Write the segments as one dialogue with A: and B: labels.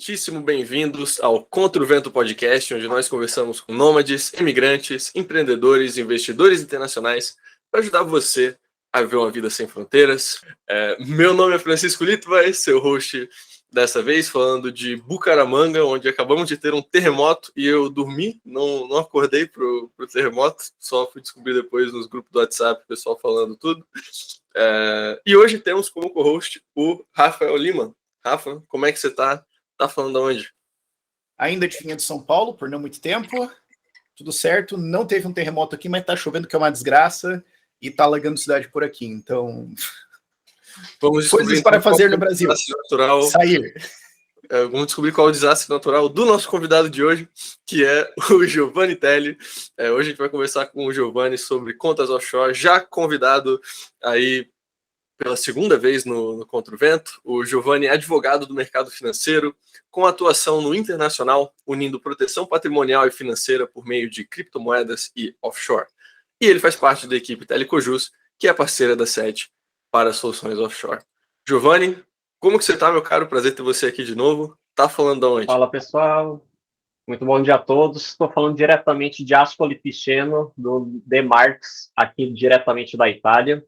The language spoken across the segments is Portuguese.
A: muitíssimo bem-vindos ao Contra o Vento Podcast, onde nós conversamos com nômades, imigrantes, empreendedores e investidores internacionais para ajudar você a ver uma vida sem fronteiras. Meu nome é Francisco Litvai, seu host dessa vez, falando de Bucaramanga, onde acabamos de ter um terremoto e eu dormi, não acordei pro terremoto, só fui descobrir depois nos grupos do WhatsApp, o pessoal falando tudo. E hoje temos como co-host o Rafael Lima. Rafa, como é que você tá? Tá falando de onde?
B: Ainda de Vinha de São Paulo, por não muito tempo. Tudo certo. Não teve um terremoto aqui, mas tá chovendo, que é uma desgraça. E tá alagando cidade por aqui. Então,
A: Vamos
B: coisas para fazer no Brasil.
A: Natural.
B: Sair.
A: Vamos descobrir qual é o desastre natural do nosso convidado de hoje, que é o Giovanni Telli. Hoje a gente vai conversar com o Giovanni sobre contas offshore, já convidado aí pela segunda vez no Contra o Vento. O Giovanni é advogado do mercado financeiro, com atuação no internacional, unindo proteção patrimonial e financeira por meio de criptomoedas e offshore. E ele faz parte da equipe Telecojus, que é parceira da SET para soluções offshore. Giovanni, como que você está, meu caro? Prazer ter você aqui de novo. Tá falando de onde?
C: Fala, pessoal. Muito bom dia a todos. Estou falando diretamente de Ascoli Piceno, do The Marks, aqui diretamente da Itália.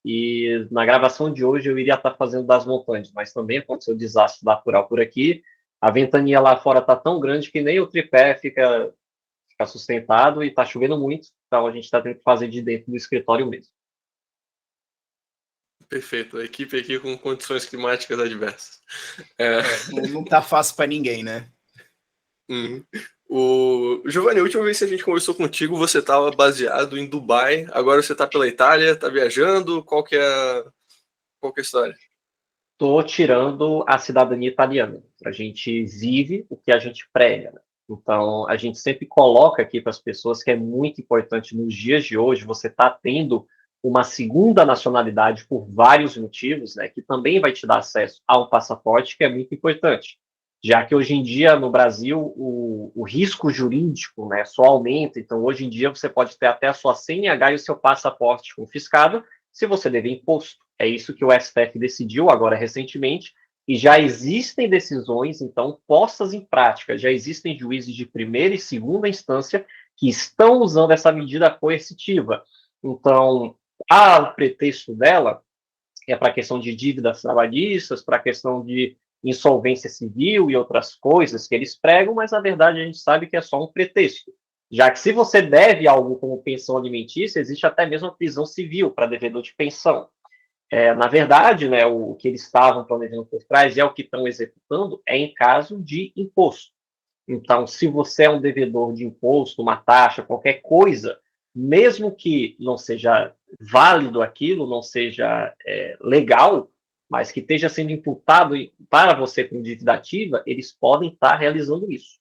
C: E na gravação de hoje eu iria estar fazendo das montanhas, mas também aconteceu um desastre natural por aqui. A ventania lá fora está tão grande que nem o tripé fica sustentado e está chovendo muito, então a gente está tendo que fazer de dentro do escritório mesmo.
A: Perfeito, a equipe aqui com condições climáticas adversas.
B: Não tá fácil para ninguém, né?
A: O Giovanni, a última vez que a gente conversou contigo, você estava baseado em Dubai, agora você está pela Itália, está viajando, qual que é a história?
C: Estou tirando a cidadania italiana. A gente vive o que a gente prega, né? Então, a gente sempre coloca aqui para as pessoas que é muito importante nos dias de hoje você está tendo uma segunda nacionalidade por vários motivos, né, que também vai te dar acesso a um passaporte, que é muito importante. Já que hoje em dia, no Brasil, o risco jurídico, né, só aumenta. Então, hoje em dia, você pode ter até a sua CNH e o seu passaporte confiscado se você dever imposto. É isso que o STF decidiu agora recentemente, e já existem decisões, então, postas em prática. Já existem juízes de primeira e segunda instância que estão usando essa medida coercitiva. Então, o pretexto dela é para a questão de dívidas trabalhistas, para a questão de insolvência civil e outras coisas que eles pregam, mas, na verdade, a gente sabe que é só um pretexto. Já que se você deve algo como pensão alimentícia, existe até mesmo a prisão civil para devedor de pensão. Na verdade, né, o que eles estavam planejando por trás e é o que estão executando é em caso de imposto. Então, se você é um devedor de imposto, uma taxa, qualquer coisa, mesmo que não seja válido aquilo, não seja legal, mas que esteja sendo imputado para você com dívida ativa, eles podem estar realizando isso.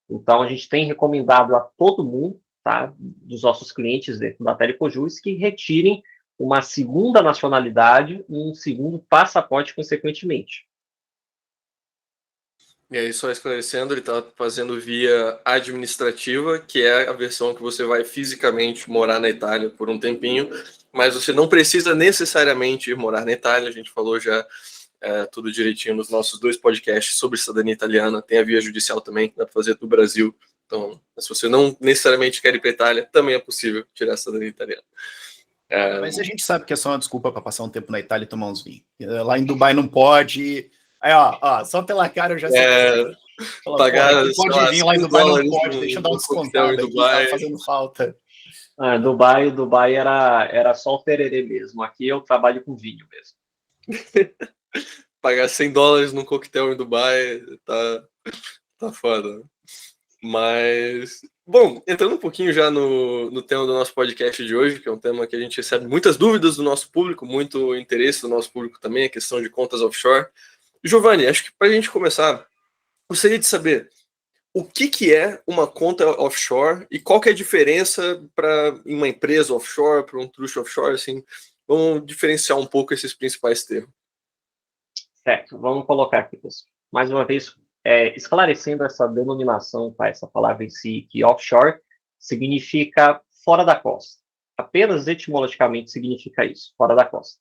C: Então, a gente tem recomendado a todo mundo, tá, dos nossos clientes dentro da Telecojus, que retirem uma segunda nacionalidade e um segundo passaporte, consequentemente.
A: E aí, só esclarecendo, ele está fazendo via administrativa, que é a versão que você vai fisicamente morar na Itália por um tempinho, mas você não precisa necessariamente ir morar na Itália. A gente falou já tudo direitinho nos nossos 2 podcasts sobre cidadania italiana. Tem a via judicial também, que dá para fazer do Brasil. Então, se você não necessariamente quer ir para a Itália, também é possível tirar a cidadania italiana.
B: Mas a gente sabe que é só uma desculpa para passar um tempo na Itália e tomar uns vinhos. Lá em Dubai não pode. Aí, ó, só pela cara eu já sei.
A: Pagar,
B: pode vir lá em Dubai, não pode. Deixa eu dar um descontado aqui, tá fazendo falta.
C: Dubai era só o tererê mesmo. Aqui eu trabalho com vinho mesmo.
A: Pagar $100 num coquetel em Dubai tá foda. Mas, bom, entrando um pouquinho já no tema do nosso podcast de hoje, que é um tema que a gente recebe muitas dúvidas do nosso público, muito interesse do nosso público também, a questão de contas offshore. Giovanni, acho que para a gente começar, gostaria de saber o que é uma conta offshore e qual que é a diferença para uma empresa offshore, para um trust offshore, assim, vamos diferenciar um pouco esses principais termos.
C: Certo, vamos colocar aqui, pessoal. Mais uma vez, esclarecendo essa denominação, tá, essa palavra em si, que offshore significa fora da costa. Apenas etimologicamente significa isso, fora da costa.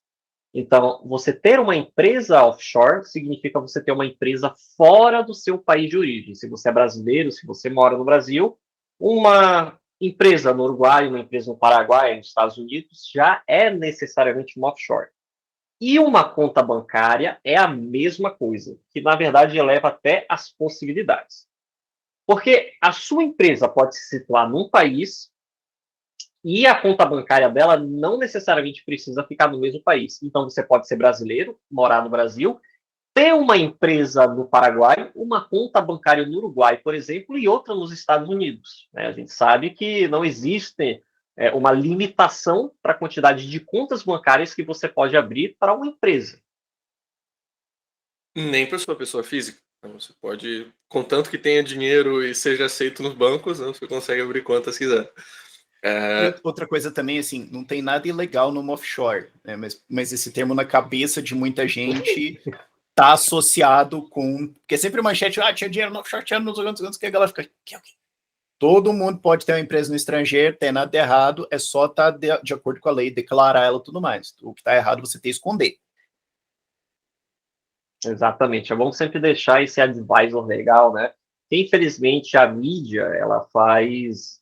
C: Então, você ter uma empresa offshore significa você ter uma empresa fora do seu país de origem. Se você é brasileiro, se você mora no Brasil, uma empresa no Uruguai, uma empresa no Paraguai, nos Estados Unidos, já é necessariamente uma offshore. E uma conta bancária é a mesma coisa, que na verdade eleva até as possibilidades. Porque a sua empresa pode se situar num país e a conta bancária dela não necessariamente precisa ficar no mesmo país. Então, você pode ser brasileiro, morar no Brasil, ter uma empresa no Paraguai, uma conta bancária no Uruguai, por exemplo, e outra nos Estados Unidos. Né? A gente sabe que não existe uma limitação para a quantidade de contas bancárias que você pode abrir para uma empresa.
A: Nem para sua pessoa física. Então, você pode, contanto que tenha dinheiro e seja aceito nos bancos, né, você consegue abrir quantas quiser.
B: E outra coisa também, assim, não tem nada ilegal no offshore, né? Mas esse termo na cabeça de muita gente tá associado com... Porque sempre manchete, tinha dinheiro no offshore, tinha nos outros, que a galera fica... Todo mundo pode ter uma empresa no estrangeiro, tem nada de errado, é só estar de acordo com a lei, declarar ela e tudo mais. O que está errado você tem que esconder.
C: Exatamente. É bom sempre deixar esse advisor legal, né? Porque, infelizmente, a mídia, ela faz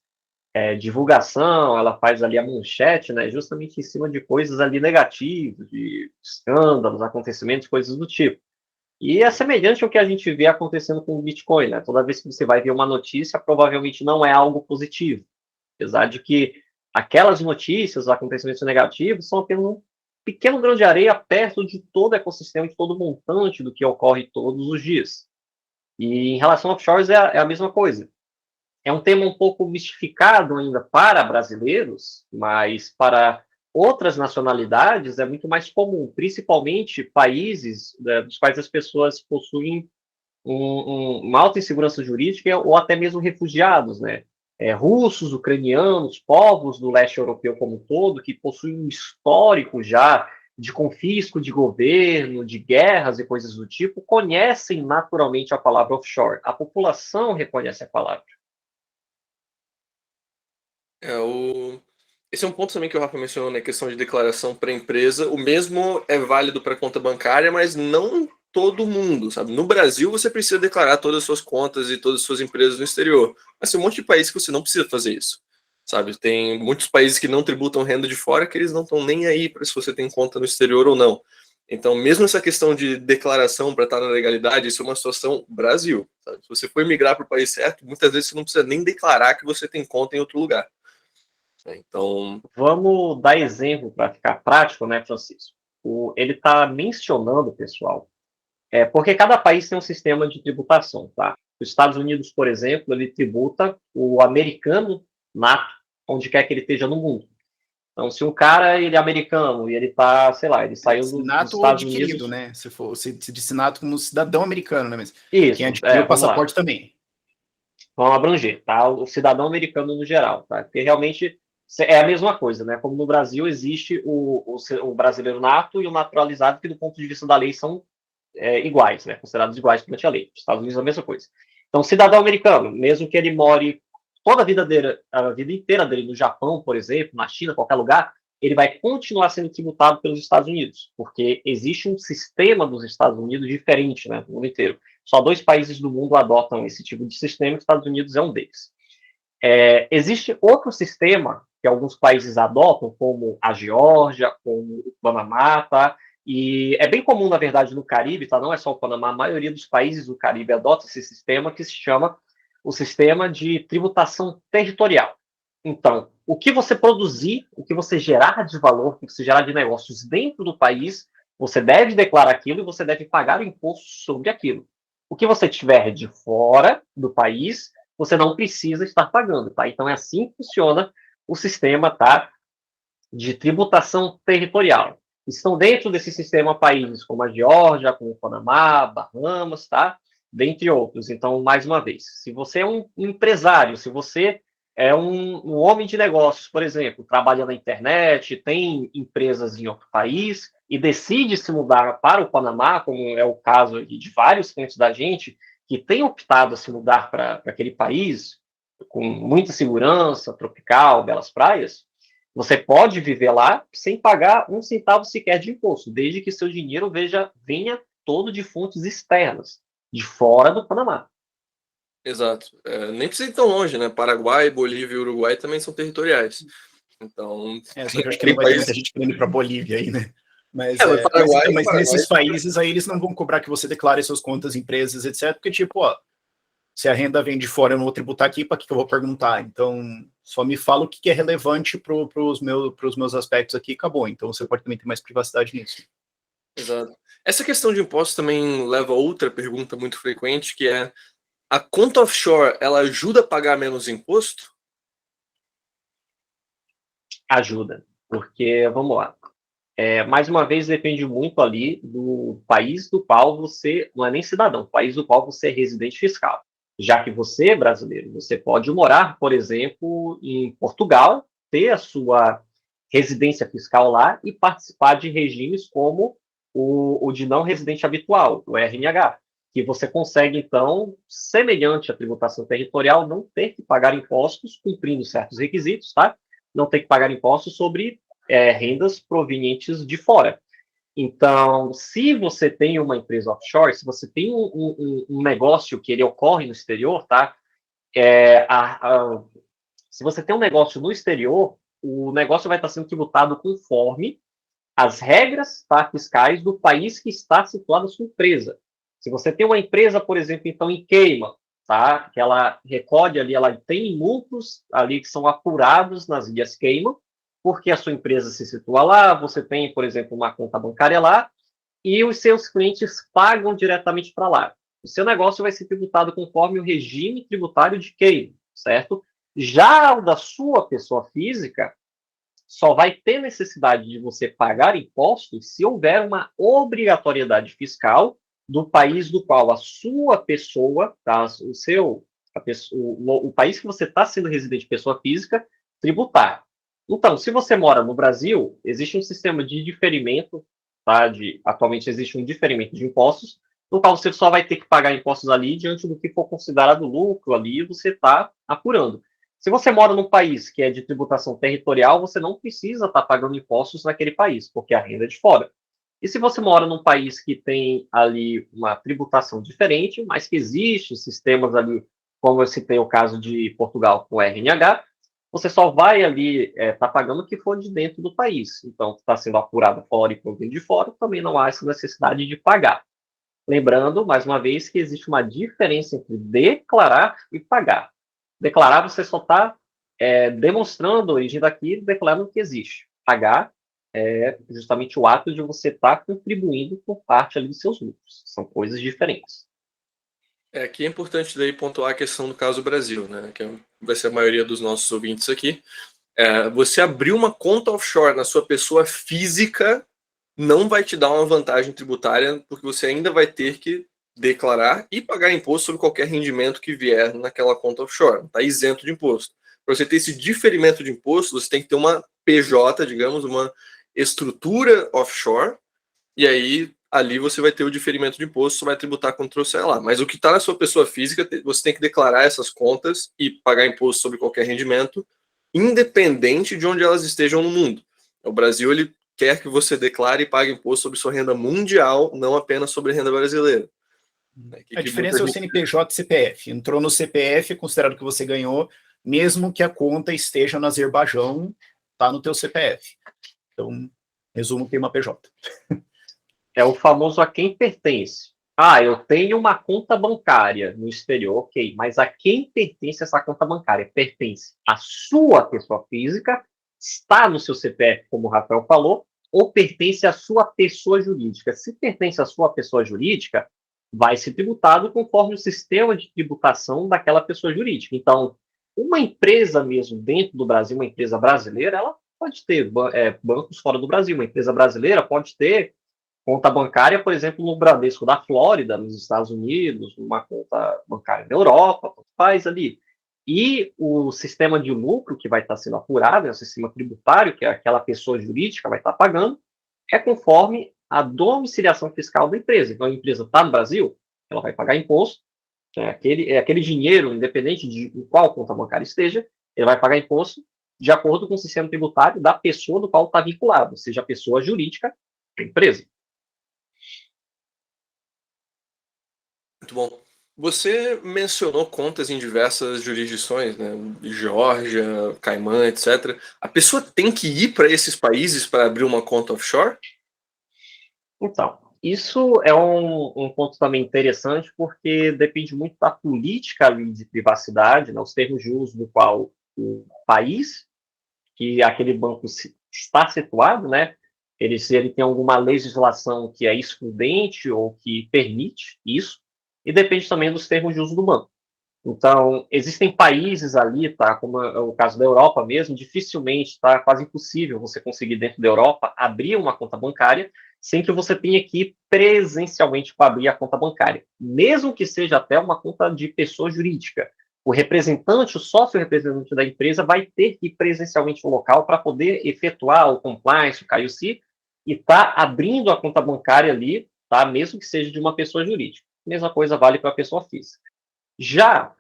C: divulgação, ela faz ali a manchete, né? Justamente em cima de coisas ali negativas, de escândalos, acontecimentos, coisas do tipo. E é semelhante ao que a gente vê acontecendo com o Bitcoin, né? Toda vez que você vai ver uma notícia, provavelmente não é algo positivo. Apesar de que aquelas notícias, os acontecimentos negativos, são apenas um pequeno grão de areia perto de todo o ecossistema, de todo o montante do que ocorre todos os dias. E em relação a offshores é a mesma coisa. É um tema um pouco mistificado ainda para brasileiros, mas para outras nacionalidades é muito mais comum, principalmente países dos quais as pessoas possuem uma alta insegurança jurídica ou até mesmo refugiados, né? Russos, ucranianos, povos do leste europeu como um todo, que possuem um histórico já de confisco de governo, de guerras e coisas do tipo, conhecem naturalmente a palavra offshore. A população reconhece a palavra.
A: Esse é um ponto também que o Rafa mencionou, né? Questão de declaração para a empresa. O mesmo é válido para a conta bancária, mas não todo mundo, sabe? No Brasil, você precisa declarar todas as suas contas e todas as suas empresas no exterior. Mas tem um monte de países que você não precisa fazer isso, sabe? Tem muitos países que não tributam renda de fora que eles não estão nem aí para se você tem conta no exterior ou não. Então, mesmo essa questão de declaração para estar na legalidade, isso é uma situação Brasil. Sabe? Se você for migrar para o país certo, muitas vezes você não precisa nem declarar que você tem conta em outro lugar. Então,
C: vamos dar exemplo para ficar prático, né, Francisco? Ele está mencionando, pessoal, porque cada país tem um sistema de tributação, tá? Os Estados Unidos, por exemplo, ele tributa o americano nato, onde quer que ele esteja no mundo. Então, se um cara ele é americano e ele tá, sei lá, ele saiu dos Estados Unidos,
B: né? Se disse nato como cidadão americano, né? Mas
C: isso,
B: quem adquiriu o passaporte também.
C: Vamos abranger, tá? O cidadão americano no geral, tá? Porque realmente é a mesma coisa, né? Como no Brasil existe o brasileiro nato e o naturalizado, que do ponto de vista da lei são iguais, né? Considerados iguais perante a lei. Nos Estados Unidos é a mesma coisa. Então, cidadão americano, mesmo que ele more toda a vida inteira dele no Japão, por exemplo, na China, qualquer lugar, ele vai continuar sendo tributado pelos Estados Unidos, porque existe um sistema dos Estados Unidos diferente, né, no mundo inteiro. Só 2 países do mundo adotam esse tipo de sistema, e os Estados Unidos é um deles. Existe outro sistema que alguns países adotam, como a Geórgia, como o Panamá, tá? E é bem comum, na verdade, no Caribe, tá? Não é só o Panamá, a maioria dos países do Caribe adota esse sistema que se chama o sistema de tributação territorial. Então, o que você produzir, o que você gerar de valor, o que você gerar de negócios dentro do país, você deve declarar aquilo e você deve pagar o imposto sobre aquilo. O que você tiver de fora do país, você não precisa estar pagando, tá? Então, é assim que funciona o sistema, tá, de tributação territorial. Estão dentro desse sistema países como a Geórgia, como o Panamá, Bahamas, tá? Dentre outros. Então, mais uma vez, se você é um empresário, se você é um homem de negócios, por exemplo, trabalha na internet, tem empresas em outro país e decide se mudar para o Panamá, como é o caso de vários clientes da gente, que têm optado a se mudar para aquele país, com muita segurança, tropical, belas praias, Você pode viver lá sem pagar um centavo sequer de imposto, desde que seu dinheiro venha todo de fontes externas, de fora do Panamá.
A: Exato. Nem precisa ir tão longe, né? Paraguai, Bolívia e Uruguai também são territoriais. Então,
B: só que eu acho que não
A: tem
B: vai ter
A: países.
B: muita gente querendo ir para Bolívia aí, né? Mas,
A: Mas Paraguai,
B: mas
A: Paraguai,
B: nesses países aí eles não vão cobrar que você declare suas contas, empresas, etc. Porque, tipo, ó, se a renda vem de fora, eu não vou tributar aqui, para que eu vou perguntar? Então, só me fala o que é relevante para os meus aspectos aqui e acabou. Então, você pode também ter mais privacidade nisso.
A: Exato. Essa questão de impostos também leva a outra pergunta muito frequente, que é: a conta offshore, ela ajuda a pagar menos imposto?
C: Ajuda, porque, vamos lá, mais uma vez depende muito ali do país do qual você, não é nem cidadão, país do qual você é residente fiscal. Já que você é brasileiro, você pode morar, por exemplo, em Portugal, ter a sua residência fiscal lá e participar de regimes como o de não residente habitual, o RNH, que você consegue, então, semelhante à tributação territorial, não ter que pagar impostos cumprindo certos requisitos, tá? Não ter que pagar impostos sobre rendas provenientes de fora. Então, se você tem uma empresa offshore, se você tem um negócio que ele ocorre no exterior, tá? Se você tem um negócio no exterior, o negócio vai estar sendo tributado conforme as regras, tá, fiscais do país que está situada a sua empresa. Se você tem uma empresa, por exemplo, então em Cayman, tá, que ela recolhe ali, ela tem lucros ali que são apurados nas Ilhas Cayman, porque a sua empresa se situa lá, você tem, por exemplo, uma conta bancária lá, e os seus clientes pagam diretamente para lá. O seu negócio vai ser tributado conforme o regime tributário de Cayman, certo? Já o da sua pessoa física, só vai ter necessidade de você pagar impostos se houver uma obrigatoriedade fiscal do país do qual a sua pessoa, tá, o país que você está sendo residente pessoa física, tributar. Então, se você mora no Brasil, existe um sistema de diferimento, tá, atualmente existe um diferimento de impostos, no qual você só vai ter que pagar impostos ali diante do que for considerado lucro ali, você está apurando. Se você mora num país que é de tributação territorial, você não precisa estar pagando impostos naquele país, porque a renda é de fora. E se você mora num país que tem ali uma tributação diferente, mas que existe sistemas ali, como eu citei o caso de Portugal com o RNH, você só vai ali estar pagando o que for de dentro do país. Então, está sendo apurado fora e proveniente de fora, também não há essa necessidade de pagar. Lembrando, mais uma vez, que existe uma diferença entre declarar e pagar. Declarar, você só está demonstrando a origem daquilo, declarando que existe. Pagar é justamente o ato de você estar contribuindo por parte ali dos seus lucros. São coisas diferentes.
A: Aqui é importante daí pontuar a questão do caso Brasil, né? Que vai ser a maioria dos nossos ouvintes aqui. Você abrir uma conta offshore na sua pessoa física não vai te dar uma vantagem tributária, porque você ainda vai ter que declarar e pagar imposto sobre qualquer rendimento que vier naquela conta offshore. Está isento de imposto. Para você ter esse diferimento de imposto, você tem que ter uma PJ, digamos, uma estrutura offshore, e aí ali você vai ter o diferimento de imposto, você vai tributar contra o lá. Mas o que está na sua pessoa física, você tem que declarar essas contas e pagar imposto sobre qualquer rendimento, independente de onde elas estejam no mundo. O Brasil, ele quer que você declare e pague imposto sobre sua renda mundial, não apenas sobre a renda brasileira.
B: A diferença é o CNPJ e CPF. Entrou no CPF, é considerado que você ganhou, mesmo que a conta esteja no Azerbaijão, está no teu CPF. Então, resumo, tem uma PJ.
C: É o famoso a quem pertence. Ah, eu tenho uma conta bancária no exterior, ok, mas a quem pertence essa conta bancária? Pertence à sua pessoa física, está no seu CPF, como o Rafael falou, ou pertence à sua pessoa jurídica? Se pertence à sua pessoa jurídica, vai ser tributado conforme o sistema de tributação daquela pessoa jurídica. Então, uma empresa mesmo dentro do Brasil, uma empresa brasileira, ela pode ter bancos fora do Brasil. Uma empresa brasileira pode ter conta bancária, por exemplo, no Bradesco da Flórida, nos Estados Unidos, uma conta bancária na Europa, faz ali. E o sistema de lucro que vai estar sendo apurado, o sistema tributário que aquela pessoa jurídica vai estar pagando, é conforme a domiciliação fiscal da empresa. Então, a empresa está no Brasil, ela vai pagar imposto, aquele dinheiro, independente de em qual conta bancária esteja, ele vai pagar imposto de acordo com o sistema tributário da pessoa do qual está vinculado, seja a pessoa jurídica, a empresa.
A: Muito bom. Você mencionou contas em diversas jurisdições, né? Geórgia, Caimã, etc. A pessoa tem que ir para esses países para abrir uma conta offshore?
C: Então, isso é um ponto também interessante, porque depende muito da política ali de privacidade, né, os termos de uso do qual o país que aquele banco está situado, né, se ele tem alguma legislação que é excludente ou que permite isso, e depende também dos termos de uso do banco. Então, existem países ali, tá, como é o caso da Europa mesmo, dificilmente, está quase impossível você conseguir dentro da Europa abrir uma conta bancária sem que você tenha que ir presencialmente para abrir a conta bancária, mesmo que seja até uma conta de pessoa jurídica. O representante, o sócio representante da empresa vai ter que ir presencialmente no local para poder efetuar o compliance, o KYC, e tá abrindo a conta bancária ali, tá, mesmo que seja de uma pessoa jurídica. Mesma coisa vale para a pessoa física. Já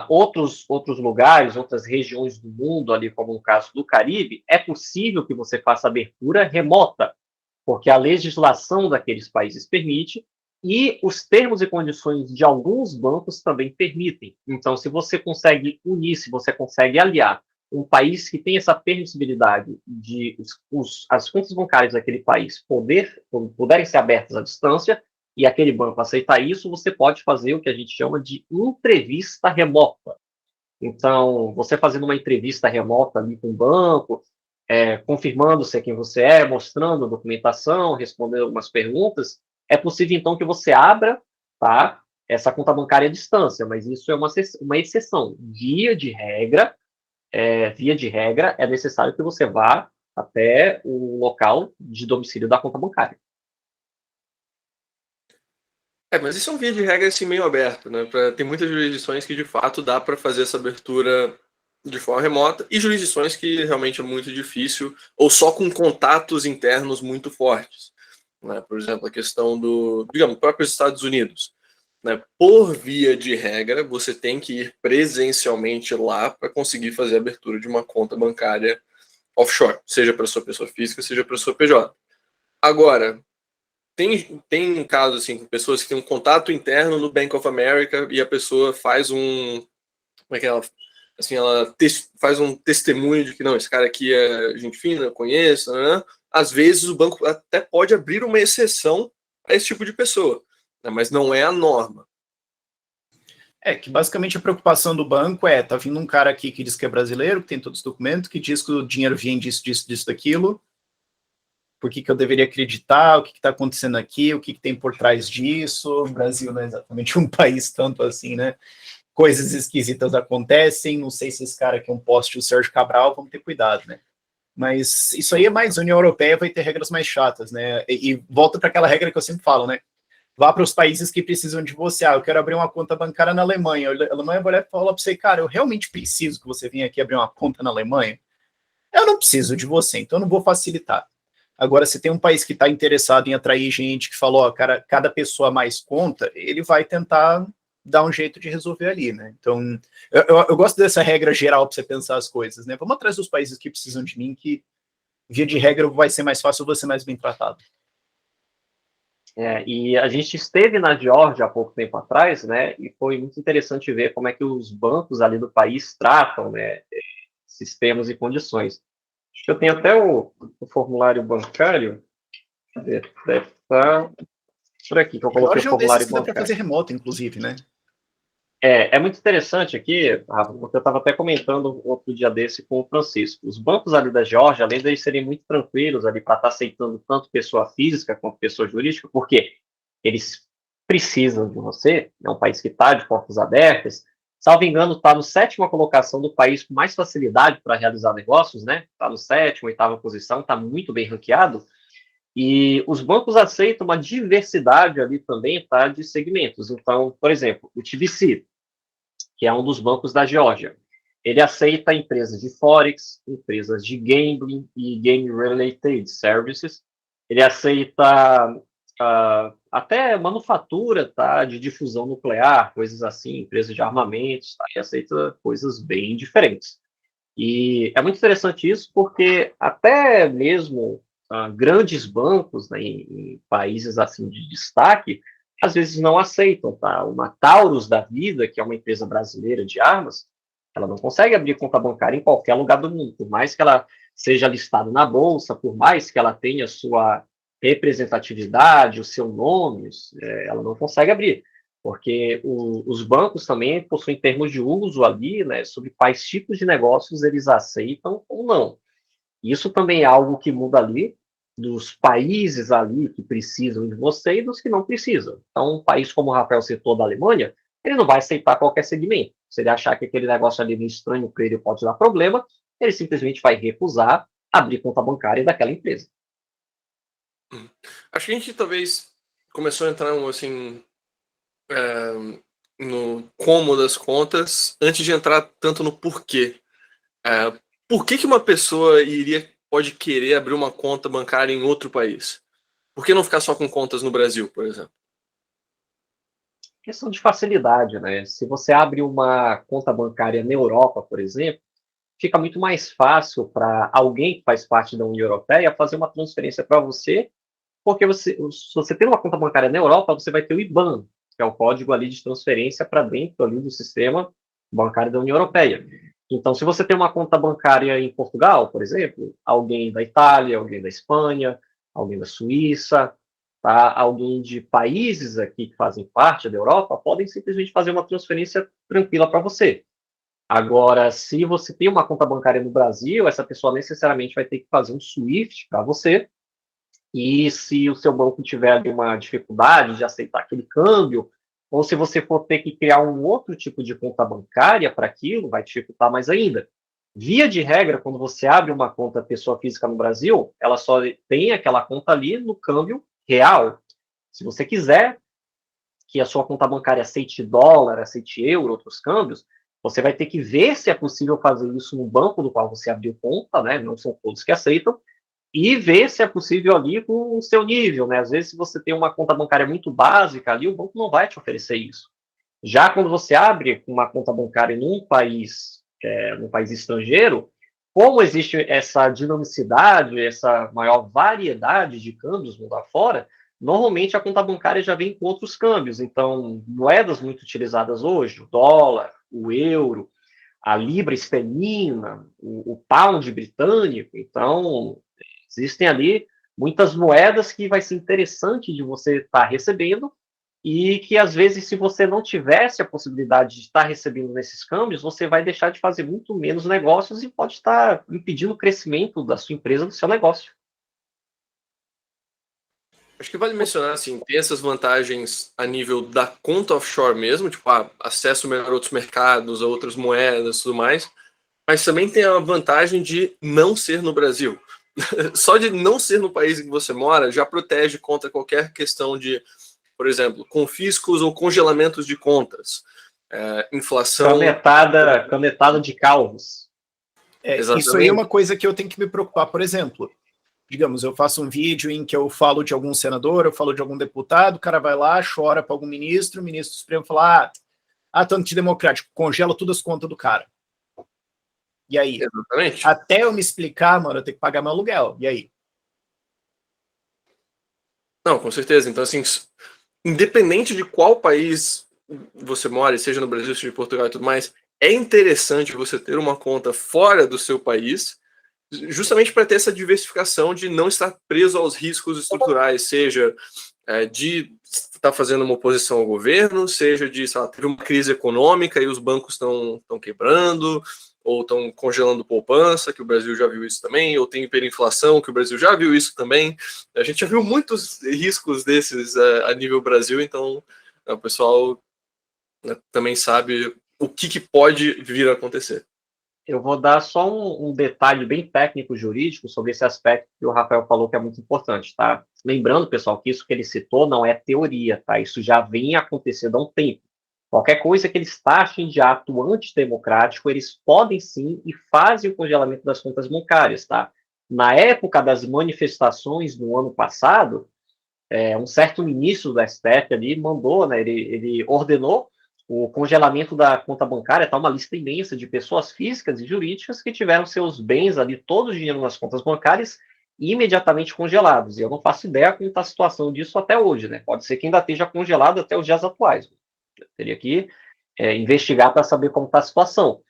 C: outros lugares, outras regiões do mundo, ali como no caso do Caribe, é possível que você faça abertura remota, porque a legislação daqueles países permite e os termos e condições de alguns bancos também permitem. Então, se você consegue unir, se você consegue aliar um país que tem essa permissibilidade de as contas bancárias daquele país puderem ser abertas à distância, e aquele banco aceitar isso, você pode fazer o que a gente chama de entrevista remota. Então, você fazendo uma entrevista remota ali com o banco, confirmando-se quem você é, mostrando a documentação, respondendo algumas perguntas, é possível, então, que você abra, tá, essa conta bancária à distância, mas isso é uma exceção. Via de regra, é necessário que você vá até o local de domicílio da conta bancária.
A: Mas isso é um via de regra assim, meio aberto, né? Tem muitas jurisdições que de fato dá para fazer essa abertura de forma remota e jurisdições que realmente é muito difícil ou só com contatos internos muito fortes, né? Por exemplo, a questão digamos, próprios Estados Unidos, né? Por via de regra, você tem que ir presencialmente lá para conseguir fazer a abertura de uma conta bancária offshore, seja para sua pessoa física, seja para sua PJ. Agora, tem um caso assim, com pessoas que têm um contato interno no Bank of America e a pessoa faz como é que ela, assim, ela faz um testemunho de que não, esse cara aqui é gente fina, eu conheço, né? Às vezes o banco até pode abrir uma exceção a esse tipo de pessoa, né? Mas não é a norma.
B: Que basicamente a preocupação do banco tá vindo um cara aqui que diz que é brasileiro, que tem todos os documentos, que diz que o dinheiro vem disso, daquilo, por que eu deveria acreditar, o que está acontecendo aqui, o que tem por trás disso. O Brasil não é exatamente um país tanto assim, né? Coisas esquisitas acontecem, não sei se esse cara aqui é um poste, o Sérgio Cabral, vamos ter cuidado, né? Mas isso aí é mais, a União Europeia vai ter regras mais chatas, né? E volta para aquela regra que eu sempre falo, né? Vá para os países que precisam de você. Eu quero abrir uma conta bancária na Alemanha. A Alemanha vai olhar e falar para você, cara, eu realmente preciso que você venha aqui abrir uma conta na Alemanha? Eu não preciso de você, então eu não vou facilitar. Agora, se tem um país que está interessado em atrair gente, que falou, cara, cada pessoa mais conta, ele vai tentar dar um jeito de resolver ali, né? Então, eu gosto dessa regra geral para você pensar as coisas, né? Vamos atrás dos países que precisam de mim, que, via de regra, vai ser mais fácil, eu vou ser mais bem tratado.
C: E a gente esteve na Geórgia há pouco tempo atrás, né? E foi muito interessante ver como é que os bancos ali do país tratam, né, sistemas e condições. Acho que eu tenho até o formulário bancário. Deve estar por aqui, que eu coloquei o formulário
B: bancário. Dá para fazer remoto, inclusive, né?
C: É muito interessante aqui, Rafa, porque eu estava até comentando outro dia desse com o Francisco. Os bancos ali da Geórgia, além de eles serem muito tranquilos ali para estar aceitando tanto pessoa física quanto pessoa jurídica, porque eles precisam de você, é um país que está de portas abertas. Salvo engano, está na 7ª colocação do país com mais facilidade para realizar negócios, né? Está no 7ª, 8ª posição, está muito bem ranqueado. E os bancos aceitam uma diversidade ali também, tá, de segmentos. Então, por exemplo, o TBC, que é um dos bancos da Geórgia, ele aceita empresas de Forex, empresas de gambling e game-related services. Ele aceita até manufatura, tá, de difusão nuclear, coisas assim, empresas de armamentos, tá, e aceita coisas bem diferentes. E é muito interessante isso porque até mesmo grandes bancos, né, em países assim de destaque, às vezes não aceitam, tá? Uma Taurus da vida, que é uma empresa brasileira de armas, ela não consegue abrir conta bancária em qualquer lugar do mundo, por mais que ela seja listada na bolsa, por mais que ela tenha sua representatividade, o seu nome, ela não consegue abrir, porque os bancos também possuem termos de uso ali, né, sobre quais tipos de negócios eles aceitam ou não. Isso também é algo que muda ali, dos países ali que precisam de você e dos que não precisam. Então, um país como o Rafael citou da Alemanha, ele não vai aceitar qualquer segmento. Se ele achar que aquele negócio ali é estranho para ele pode dar problema, ele simplesmente vai recusar abrir conta bancária daquela empresa.
A: Acho que a gente talvez começou a entrar assim, no como das contas antes de entrar tanto no porquê. Por que uma pessoa pode querer abrir uma conta bancária em outro país? Por que não ficar só com contas no Brasil, por exemplo?
C: Questão de facilidade, né? Se você abre uma conta bancária na Europa, por exemplo, fica muito mais fácil para alguém que faz parte da União Europeia fazer uma transferência para você, porque se você tem uma conta bancária na Europa, você vai ter o IBAN, que é o código ali de transferência para dentro ali do sistema bancário da União Europeia. Então, se você tem uma conta bancária em Portugal, por exemplo, alguém da Itália, alguém da Espanha, alguém da Suíça, tá? Alguém de países aqui que fazem parte da Europa, podem simplesmente fazer uma transferência tranquila para você. Agora, se você tem uma conta bancária no Brasil, essa pessoa necessariamente vai ter que fazer um SWIFT para você, e se o seu banco tiver ali uma dificuldade de aceitar aquele câmbio, ou se você for ter que criar um outro tipo de conta bancária para aquilo, vai dificultar mais ainda. Via de regra, quando você abre uma conta pessoa física no Brasil, ela só tem aquela conta ali no câmbio real. Se você quiser que a sua conta bancária aceite dólar, aceite euro, outros câmbios, você vai ter que ver se é possível fazer isso no banco do qual você abriu conta, né? Não são todos que aceitam, e ver se é possível ali com o seu nível, né? Às vezes, se você tem uma conta bancária muito básica ali, o banco não vai te oferecer isso. Já quando você abre uma conta bancária num país estrangeiro, como existe essa dinamicidade, essa maior variedade de câmbios mundo afora, normalmente a conta bancária já vem com outros câmbios. Então, moedas muito utilizadas hoje, o dólar, o euro, a libra esterlina, o pound britânico. Então, existem ali muitas moedas que vai ser interessante de você estar recebendo e que, às vezes, se você não tivesse a possibilidade de estar recebendo nesses câmbios, você vai deixar de fazer muito menos negócios e pode estar impedindo o crescimento da sua empresa, do seu negócio.
A: Acho que vale mencionar, assim, tem essas vantagens a nível da conta offshore mesmo, tipo, acesso melhor a outros mercados, a outras moedas e tudo mais, mas também tem a vantagem de não ser no Brasil. Só de não ser no país em que você mora já protege contra qualquer questão de, por exemplo, confiscos ou congelamentos de contas, inflação.
C: Canetada de calvos.
B: Isso aí é uma coisa que eu tenho que me preocupar. Por exemplo, digamos, eu faço um vídeo em que eu falo de algum senador, eu falo de algum deputado, o cara vai lá, chora para algum ministro, o ministro Supremo fala, ato antidemocrático, congela todas as contas do cara. E aí?
A: Exatamente.
B: Até eu me explicar, mano, eu tenho que pagar meu aluguel. E aí?
A: Não, com certeza. Então, assim, independente de qual país você mora, seja no Brasil, seja em Portugal e tudo mais, é interessante você ter uma conta fora do seu país, justamente para ter essa diversificação de não estar preso aos riscos estruturais, seja de estar fazendo uma oposição ao governo, seja de, sei lá, teve uma crise econômica e os bancos estão quebrando, ou estão congelando poupança, que o Brasil já viu isso também, ou tem hiperinflação, que o Brasil já viu isso também. A gente já viu muitos riscos desses a nível Brasil, então o pessoal também sabe o que pode vir a acontecer.
C: Eu vou dar só um detalhe bem técnico jurídico sobre esse aspecto que o Rafael falou que é muito importante, tá? Lembrando, pessoal, que isso que ele citou não é teoria, tá? Isso já vem acontecendo há um tempo. Qualquer coisa que eles taxem de ato antidemocrático, eles podem sim e fazem o congelamento das contas bancárias, tá? Na época das manifestações no ano passado, um certo ministro do STF ali mandou, né? Ele ordenou o congelamento da conta bancária está uma lista imensa de pessoas físicas e jurídicas que tiveram seus bens ali, todo o dinheiro nas contas bancárias, imediatamente congelados. E eu não faço ideia como está a situação disso até hoje, né? Pode ser que ainda esteja congelado até os dias atuais. Eu teria que investigar para saber como está a situação.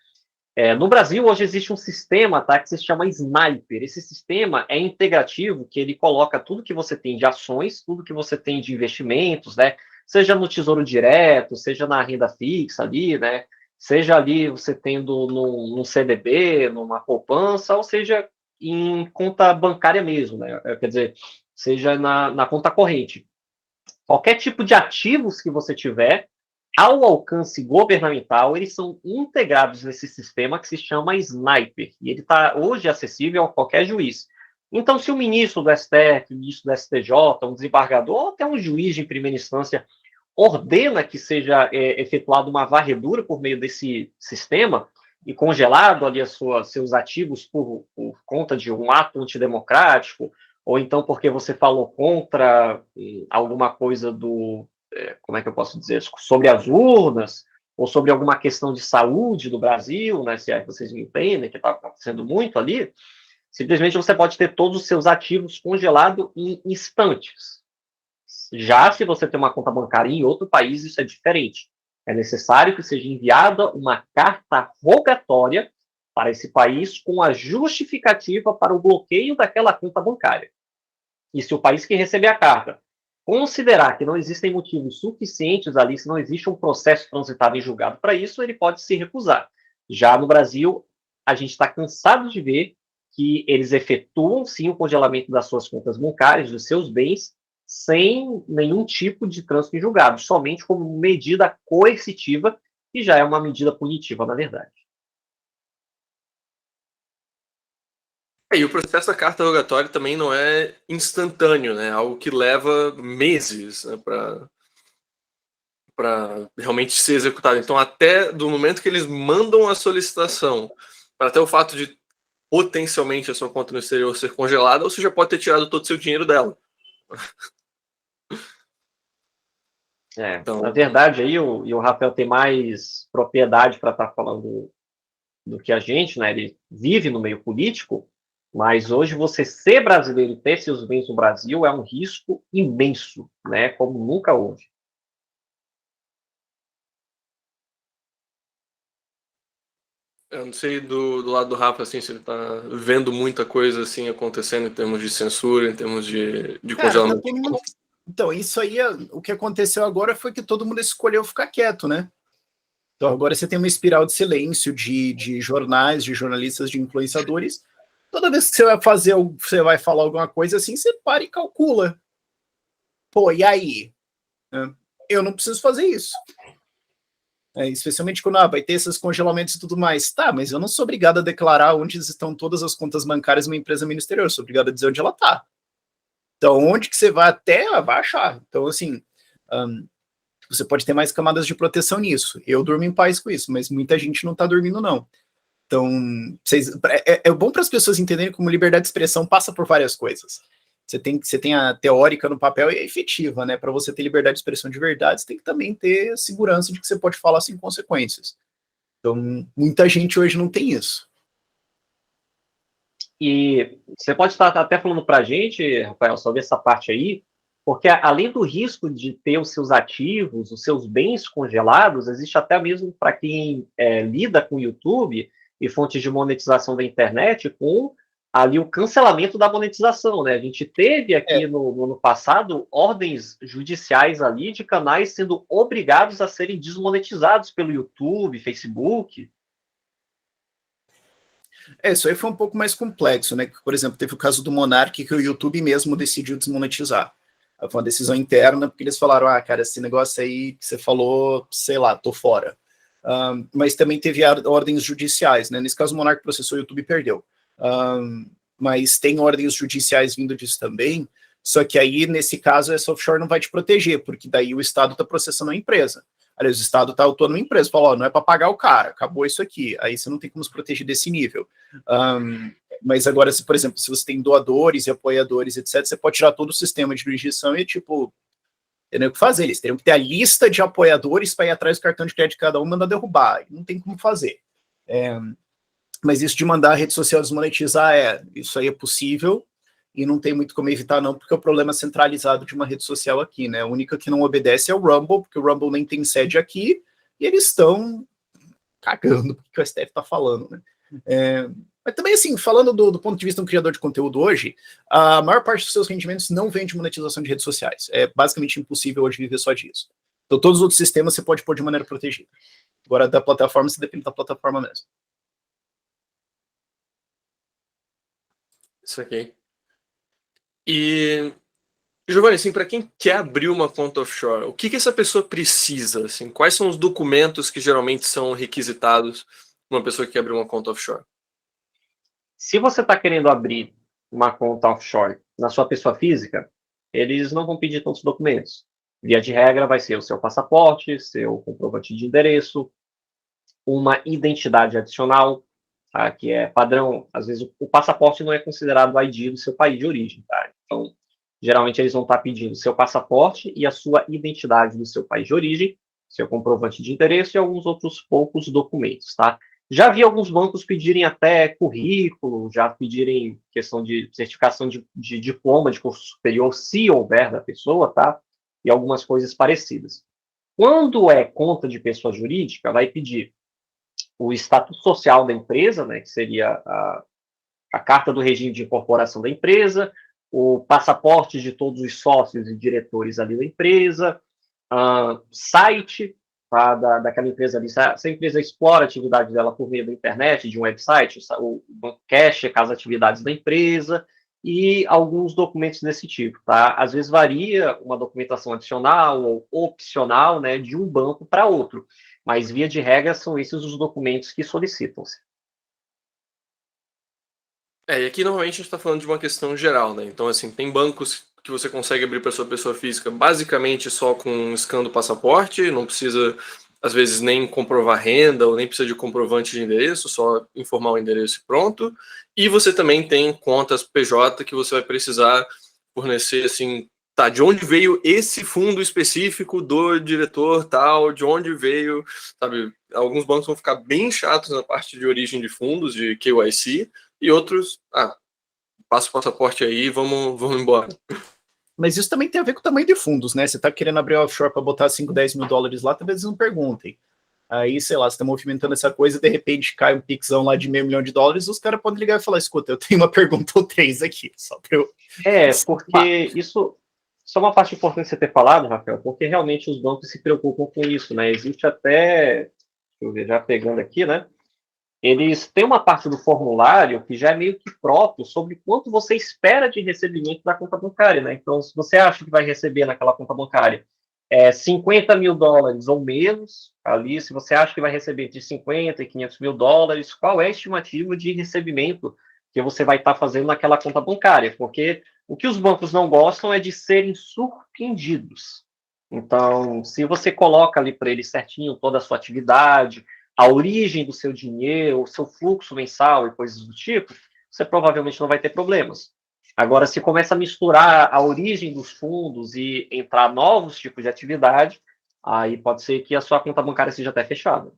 C: No Brasil, hoje existe um sistema, tá, que se chama Sniper. Esse sistema é integrativo, que ele coloca tudo que você tem de ações, tudo que você tem de investimentos, né? Seja no Tesouro Direto, seja na renda fixa ali, né? Seja ali você tendo num CDB, numa poupança, ou seja em conta bancária mesmo, né? Quer dizer, seja na conta corrente. Qualquer tipo de ativos que você tiver, ao alcance governamental, eles são integrados nesse sistema que se chama Sniper, e ele está hoje acessível a qualquer juiz. Então, se o ministro do STF, o ministro do STJ, um desembargador, ou até um juiz de primeira instância, ordena que seja efetuada uma varredura por meio desse sistema, e congelado ali seus ativos por conta de um ato antidemocrático, ou então porque você falou contra alguma coisa como é que eu posso dizer, sobre as urnas, ou sobre alguma questão de saúde do Brasil, né, se é que vocês me entendem, que está acontecendo muito ali, simplesmente você pode ter todos os seus ativos congelados em instantes. Já se você tem uma conta bancária em outro país, isso é diferente. É necessário que seja enviada uma carta rogatória para esse país com a justificativa para o bloqueio daquela conta bancária. E se o país que receber a carta considerar que não existem motivos suficientes ali, se não existe um processo transitável em julgado para isso, ele pode se recusar. Já no Brasil, a gente está cansado de ver que eles efetuam, sim, o congelamento das suas contas bancárias, dos seus bens, sem nenhum tipo de trânsito em julgado, somente como medida coercitiva, que já é uma medida punitiva, na verdade.
A: E o processo da carta rogatória também não é instantâneo, né? Algo que leva meses, né, para realmente ser executado. Então, até do momento que eles mandam a solicitação, para até o fato de potencialmente a sua conta no exterior ser congelada, você já pode ter tirado todo o seu dinheiro dela.
C: Então, na verdade, aí o Rafael tem mais propriedade para estar falando do que a gente, né? Ele vive no meio político, mas hoje você ser brasileiro e ter seus bens no Brasil é um risco imenso, né? Como nunca houve.
A: Eu não sei do lado do Rafa, assim, se ele tá vendo muita coisa assim acontecendo em termos de censura, em termos de congelamento.
B: Então, isso aí, o que aconteceu agora foi que todo mundo escolheu ficar quieto, né? Então, agora você tem uma espiral de silêncio de jornais, de jornalistas, de influenciadores. Toda vez que você vai falar alguma coisa assim, você para e calcula. Pô, e aí? Eu não preciso fazer isso. Especialmente quando vai ter esses congelamentos e tudo mais. Tá, mas eu não sou obrigado a declarar onde estão todas as contas bancárias de uma empresa minha no exterior. Eu sou obrigado a dizer onde ela está. Então, onde que você vai até, ela vai achar. Então, assim, você pode ter mais camadas de proteção nisso. Eu durmo em paz com isso, mas muita gente não está dormindo, não. Então, é bom para as pessoas entenderem como liberdade de expressão passa por várias coisas. Você tem a teórica no papel e a efetiva, né? Para você ter liberdade de expressão de verdade, você tem que também ter a segurança de que você pode falar sem consequências. Então, muita gente hoje não tem isso.
C: E você pode estar até falando para a gente, Rafael, sobre essa parte aí, porque além do risco de ter os seus ativos, os seus bens congelados, existe até mesmo para quem lida com o YouTube e fontes de monetização da internet, com ali o cancelamento da monetização, né? A gente teve aqui no ano passado ordens judiciais ali de canais sendo obrigados a serem desmonetizados pelo YouTube, Facebook.
B: Isso aí foi um pouco mais complexo, né? Por exemplo, teve o caso do Monark, que o YouTube mesmo decidiu desmonetizar. Foi uma decisão interna, porque eles falaram, cara, esse negócio aí que você falou, sei lá, tô fora. Mas também teve ordens judiciais, né? Nesse caso, o Monark processou, o YouTube perdeu. Mas tem ordens judiciais vindo disso também, só que aí, nesse caso, essa offshore não vai te proteger, porque daí o Estado está processando a empresa. Aliás, o Estado está autuando a empresa, fala, não é para pagar o cara, acabou isso aqui. Aí você não tem como se proteger desse nível. Mas agora, por exemplo, se você tem doadores e apoiadores, etc., você pode tirar todo o sistema de jurisdição e, tipo, teriam que fazer, eles teriam que ter a lista de apoiadores para ir atrás do cartão de crédito de cada um e mandar derrubar. Não tem como fazer. Mas isso de mandar a rede social desmonetizar, isso aí é possível e não tem muito como evitar não, porque é o problema centralizado de uma rede social aqui, né? A única que não obedece é o Rumble, porque o Rumble nem tem sede aqui e eles estão cagando porque o STF está falando, né? Mas também, assim, falando do ponto de vista de um criador de conteúdo hoje, a maior parte dos seus rendimentos não vem de monetização de redes sociais. É basicamente impossível hoje viver só disso. Então, todos os outros sistemas você pode pôr de maneira protegida. Agora, da plataforma, você depende da plataforma mesmo.
A: Isso aqui. E, Giovanni, assim, para quem quer abrir uma conta offshore, o que essa pessoa precisa? Assim, quais são os documentos que geralmente são requisitados para uma pessoa que quer abrir uma conta offshore?
C: Se você está querendo abrir uma conta offshore na sua pessoa física, eles não vão pedir tantos documentos. Via de regra, vai ser o seu passaporte, seu comprovante de endereço, uma identidade adicional, tá, que é padrão. Às vezes, o passaporte não é considerado o ID do seu país de origem. Tá? Então, geralmente, eles vão estar pedindo seu passaporte e a sua identidade do seu país de origem, seu comprovante de endereço e alguns outros poucos documentos. Tá? Já vi alguns bancos pedirem até currículo, já pedirem questão de certificação de diploma de curso superior, se houver da pessoa, tá? E algumas coisas parecidas. Quando é conta de pessoa jurídica, vai pedir o status social da empresa, né, que seria a carta do regime de incorporação da empresa, o passaporte de todos os sócios e diretores ali da empresa, site, tá, daquela empresa ali, se a empresa explora a atividade dela por meio da internet, de um website, o banco quer checar as atividades da empresa e alguns documentos desse tipo, tá? Às vezes varia uma documentação adicional ou opcional, né, de um banco para outro, mas via de regra são esses os documentos que solicitam-se.
A: E aqui normalmente a gente está falando de uma questão geral, né? Então, assim, tem bancos que você consegue abrir para sua pessoa física basicamente só com um scan do passaporte, não precisa, às vezes, nem comprovar renda ou nem precisa de comprovante de endereço, só informar o endereço e pronto. E você também tem contas PJ que você vai precisar fornecer, assim, tá, de onde veio esse fundo específico do diretor tal, de onde veio, sabe? Alguns bancos vão ficar bem chatos na parte de origem de fundos, de KYC, e outros, passa o passaporte aí, vamos embora.
B: Mas isso também tem a ver com o tamanho de fundos, né? Você tá querendo abrir offshore para botar 5, 10 mil dólares lá, talvez eles não perguntem. Aí, sei lá, você tá movimentando essa coisa, de repente cai um pixão lá de $500 mil, os caras podem ligar e falar, escuta, eu tenho uma pergunta ou 3 aqui, só para eu...
C: Porque isso é uma parte importante você ter falado, Rafael, porque realmente os bancos se preocupam com isso, né? Existe até, deixa eu ver, já pegando aqui, né? Eles têm uma parte do formulário que já é meio que próprio sobre quanto você espera de recebimento da conta bancária, né? Então, se você acha que vai receber naquela conta bancária $50 mil ou menos, ali, se você acha que vai receber de 50 e $500 mil, qual é a estimativa de recebimento que você vai estar fazendo naquela conta bancária? Porque o que os bancos não gostam é de serem surpreendidos. Então, se você coloca ali para eles certinho toda a sua atividade, a origem do seu dinheiro, o seu fluxo mensal e coisas do tipo, você provavelmente não vai ter problemas. Agora, se começa a misturar a origem dos fundos e entrar novos tipos de atividade, aí pode ser que a sua conta bancária seja até fechada.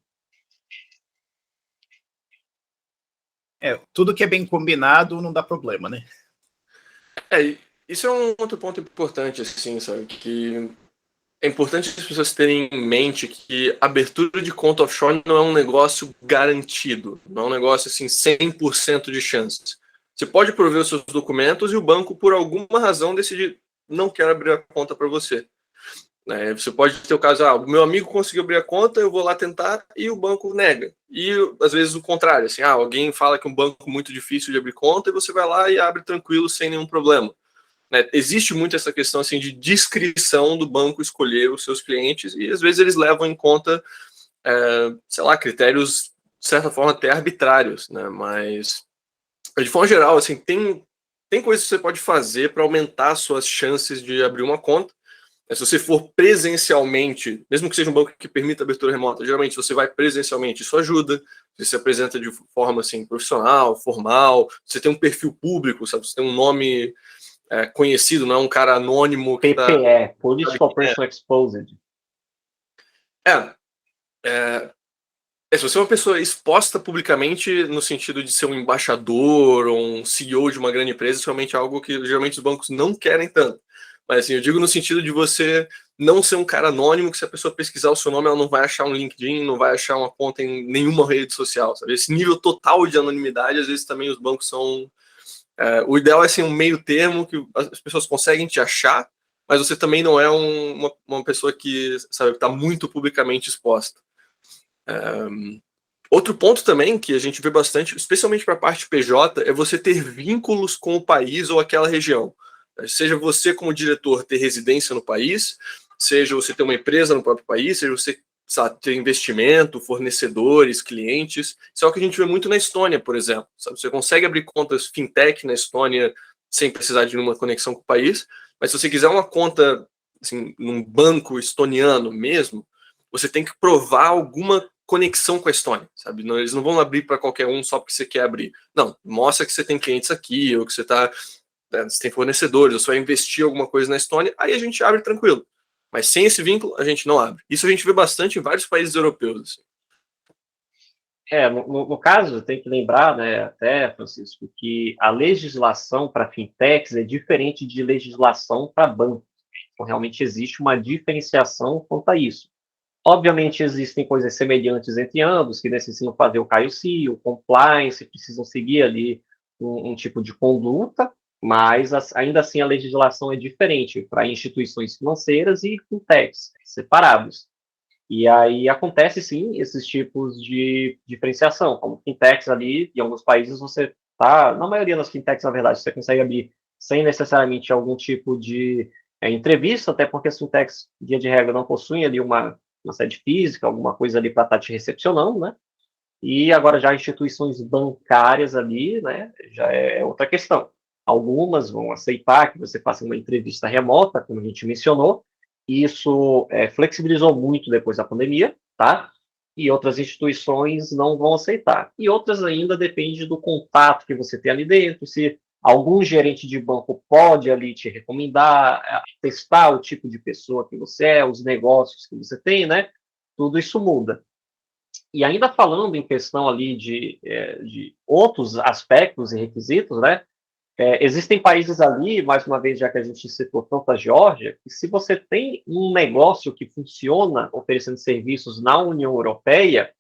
B: Tudo que é bem combinado não dá problema, né?
A: Isso é um outro ponto importante, assim, sabe, que é importante as pessoas terem em mente que abertura de conta offshore não é um negócio garantido, não é um negócio assim 100% de chances. Você pode prover os seus documentos e o banco, por alguma razão, decidir não quer abrir a conta para você. Você pode ter o caso, o meu amigo conseguiu abrir a conta, eu vou lá tentar e o banco nega. E às vezes o contrário, assim, alguém fala que é um banco muito difícil de abrir conta e você vai lá e abre tranquilo, sem nenhum problema. Existe muito essa questão assim, de discrição do banco escolher os seus clientes e às vezes eles levam em conta, sei lá, critérios de certa forma até arbitrários, né? Mas de forma geral, assim, tem coisas que você pode fazer para aumentar suas chances de abrir uma conta. Se você for presencialmente, mesmo que seja um banco que permita abertura remota, geralmente você vai presencialmente, isso ajuda. Você se apresenta de forma assim, profissional, formal, você tem um perfil público, sabe? Você tem um nome conhecido, não é um cara anônimo que
C: PPE, Political Person Exposed.
A: Se você é uma pessoa exposta publicamente no sentido de ser um embaixador ou um CEO de uma grande empresa, isso realmente é algo que geralmente os bancos não querem tanto. Mas assim, eu digo no sentido de você não ser um cara anônimo, que se a pessoa pesquisar o seu nome, ela não vai achar um LinkedIn, não vai achar uma conta em nenhuma rede social, sabe? Esse nível total de anonimidade, às vezes também os bancos são... o ideal é assim, um meio termo que as pessoas conseguem te achar, mas você também não é uma pessoa que, sabe, está muito publicamente exposta. Outro ponto também que a gente vê bastante, especialmente para a parte PJ, é você ter vínculos com o país ou aquela região. Seja você, como diretor, ter residência no país, seja você ter uma empresa no próprio país, seja você, sabe, ter investimento, fornecedores, clientes. Isso é o que a gente vê muito na Estônia, por exemplo. Sabe? Você consegue abrir contas fintech na Estônia sem precisar de nenhuma conexão com o país, mas se você quiser uma conta assim, num banco estoniano mesmo, você tem que provar alguma conexão com a Estônia, sabe? Não, eles não vão abrir para qualquer um só porque você quer abrir. Não, mostra que você tem clientes aqui, ou que você você tem fornecedores, ou você vai investir alguma coisa na Estônia, aí a gente abre tranquilo. Mas sem esse vínculo, a gente não abre. Isso a gente vê bastante em vários países europeus. Assim.
C: No caso, tem que lembrar, né, até, Francisco, que a legislação para fintechs é diferente de legislação para bancos. Então, realmente existe uma diferenciação quanto a isso. Obviamente, existem coisas semelhantes entre ambos, que necessitam fazer o KYC, o compliance, precisam seguir ali um tipo de conduta, mas ainda assim a legislação é diferente para instituições financeiras e fintechs, separados. E aí acontece, sim, esses tipos de diferenciação, como fintechs ali, em alguns países você tá, na maioria das fintechs, na verdade, você consegue abrir sem necessariamente algum tipo de entrevista, até porque as fintechs, via de regra, não possuem ali uma sede física, alguma coisa ali para estar te recepcionando, né? E agora já instituições bancárias ali, né, já é outra questão. Algumas vão aceitar que você faça uma entrevista remota, como a gente mencionou, e isso flexibilizou muito depois da pandemia, tá? E outras instituições não vão aceitar. E outras ainda depende do contato que você tem ali dentro, se algum gerente de banco pode ali te recomendar, testar o tipo de pessoa que você é, os negócios que você tem, né? Tudo isso muda. E ainda falando em questão ali de outros aspectos e requisitos, né? Existem países ali, mais uma vez, já que a gente citou tanto a Geórgia, que se você tem um negócio que funciona oferecendo serviços na União Europeia,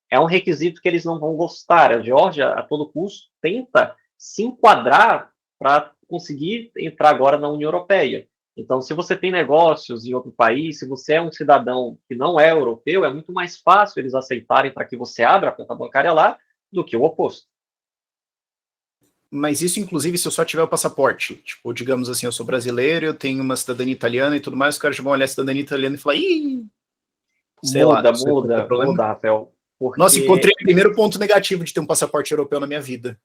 C: é um requisito que eles não vão gostar. A Geórgia, a todo custo, tenta se enquadrar para conseguir entrar agora na União Europeia. Então, se você tem negócios em outro país, se você é um cidadão que não é europeu, é muito mais fácil eles aceitarem para que você abra a conta bancária lá do que o oposto.
B: Mas isso, inclusive, se eu só tiver o passaporte. Tipo, digamos assim, eu sou brasileiro, eu tenho uma cidadania italiana e tudo mais, os caras já vão olhar a cidadania italiana e falar, ih, sei lá,
C: Muda, Rafael. Porque...
B: Nossa, encontrei o primeiro ponto negativo de ter um passaporte europeu na minha vida.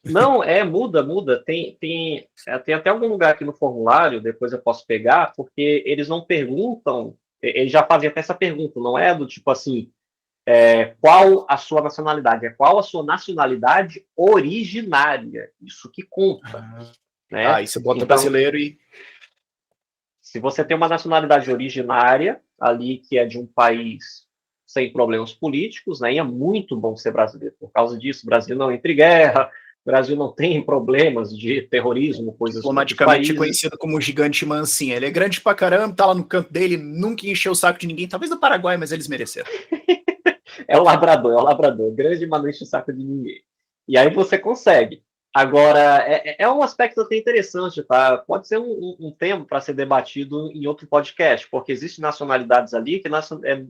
C: Não, muda. Tem até algum lugar aqui no formulário, depois eu posso pegar, porque eles não perguntam, eles já fazem até essa pergunta, não é do tipo assim, qual a sua nacionalidade, é qual a sua nacionalidade originária, isso que conta, né?
B: Ah, e você bota
C: então,
B: brasileiro e...
C: Se você tem uma nacionalidade originária ali, que é de um país sem problemas políticos, né, e é muito bom ser brasileiro por causa disso, o Brasil não entra em guerra, o Brasil não tem problemas de terrorismo, coisas
B: diplomaticamente é conhecido como o gigante mansinho. Ele é grande pra caramba, tá lá no canto dele, nunca encheu o saco de ninguém, talvez do Paraguai, mas eles mereceram.
C: É o labrador, grande, mas não enche o saco de ninguém. E aí você consegue. Agora, é um aspecto até interessante, tá? Pode ser um tema para ser debatido em outro podcast, porque existem nacionalidades ali que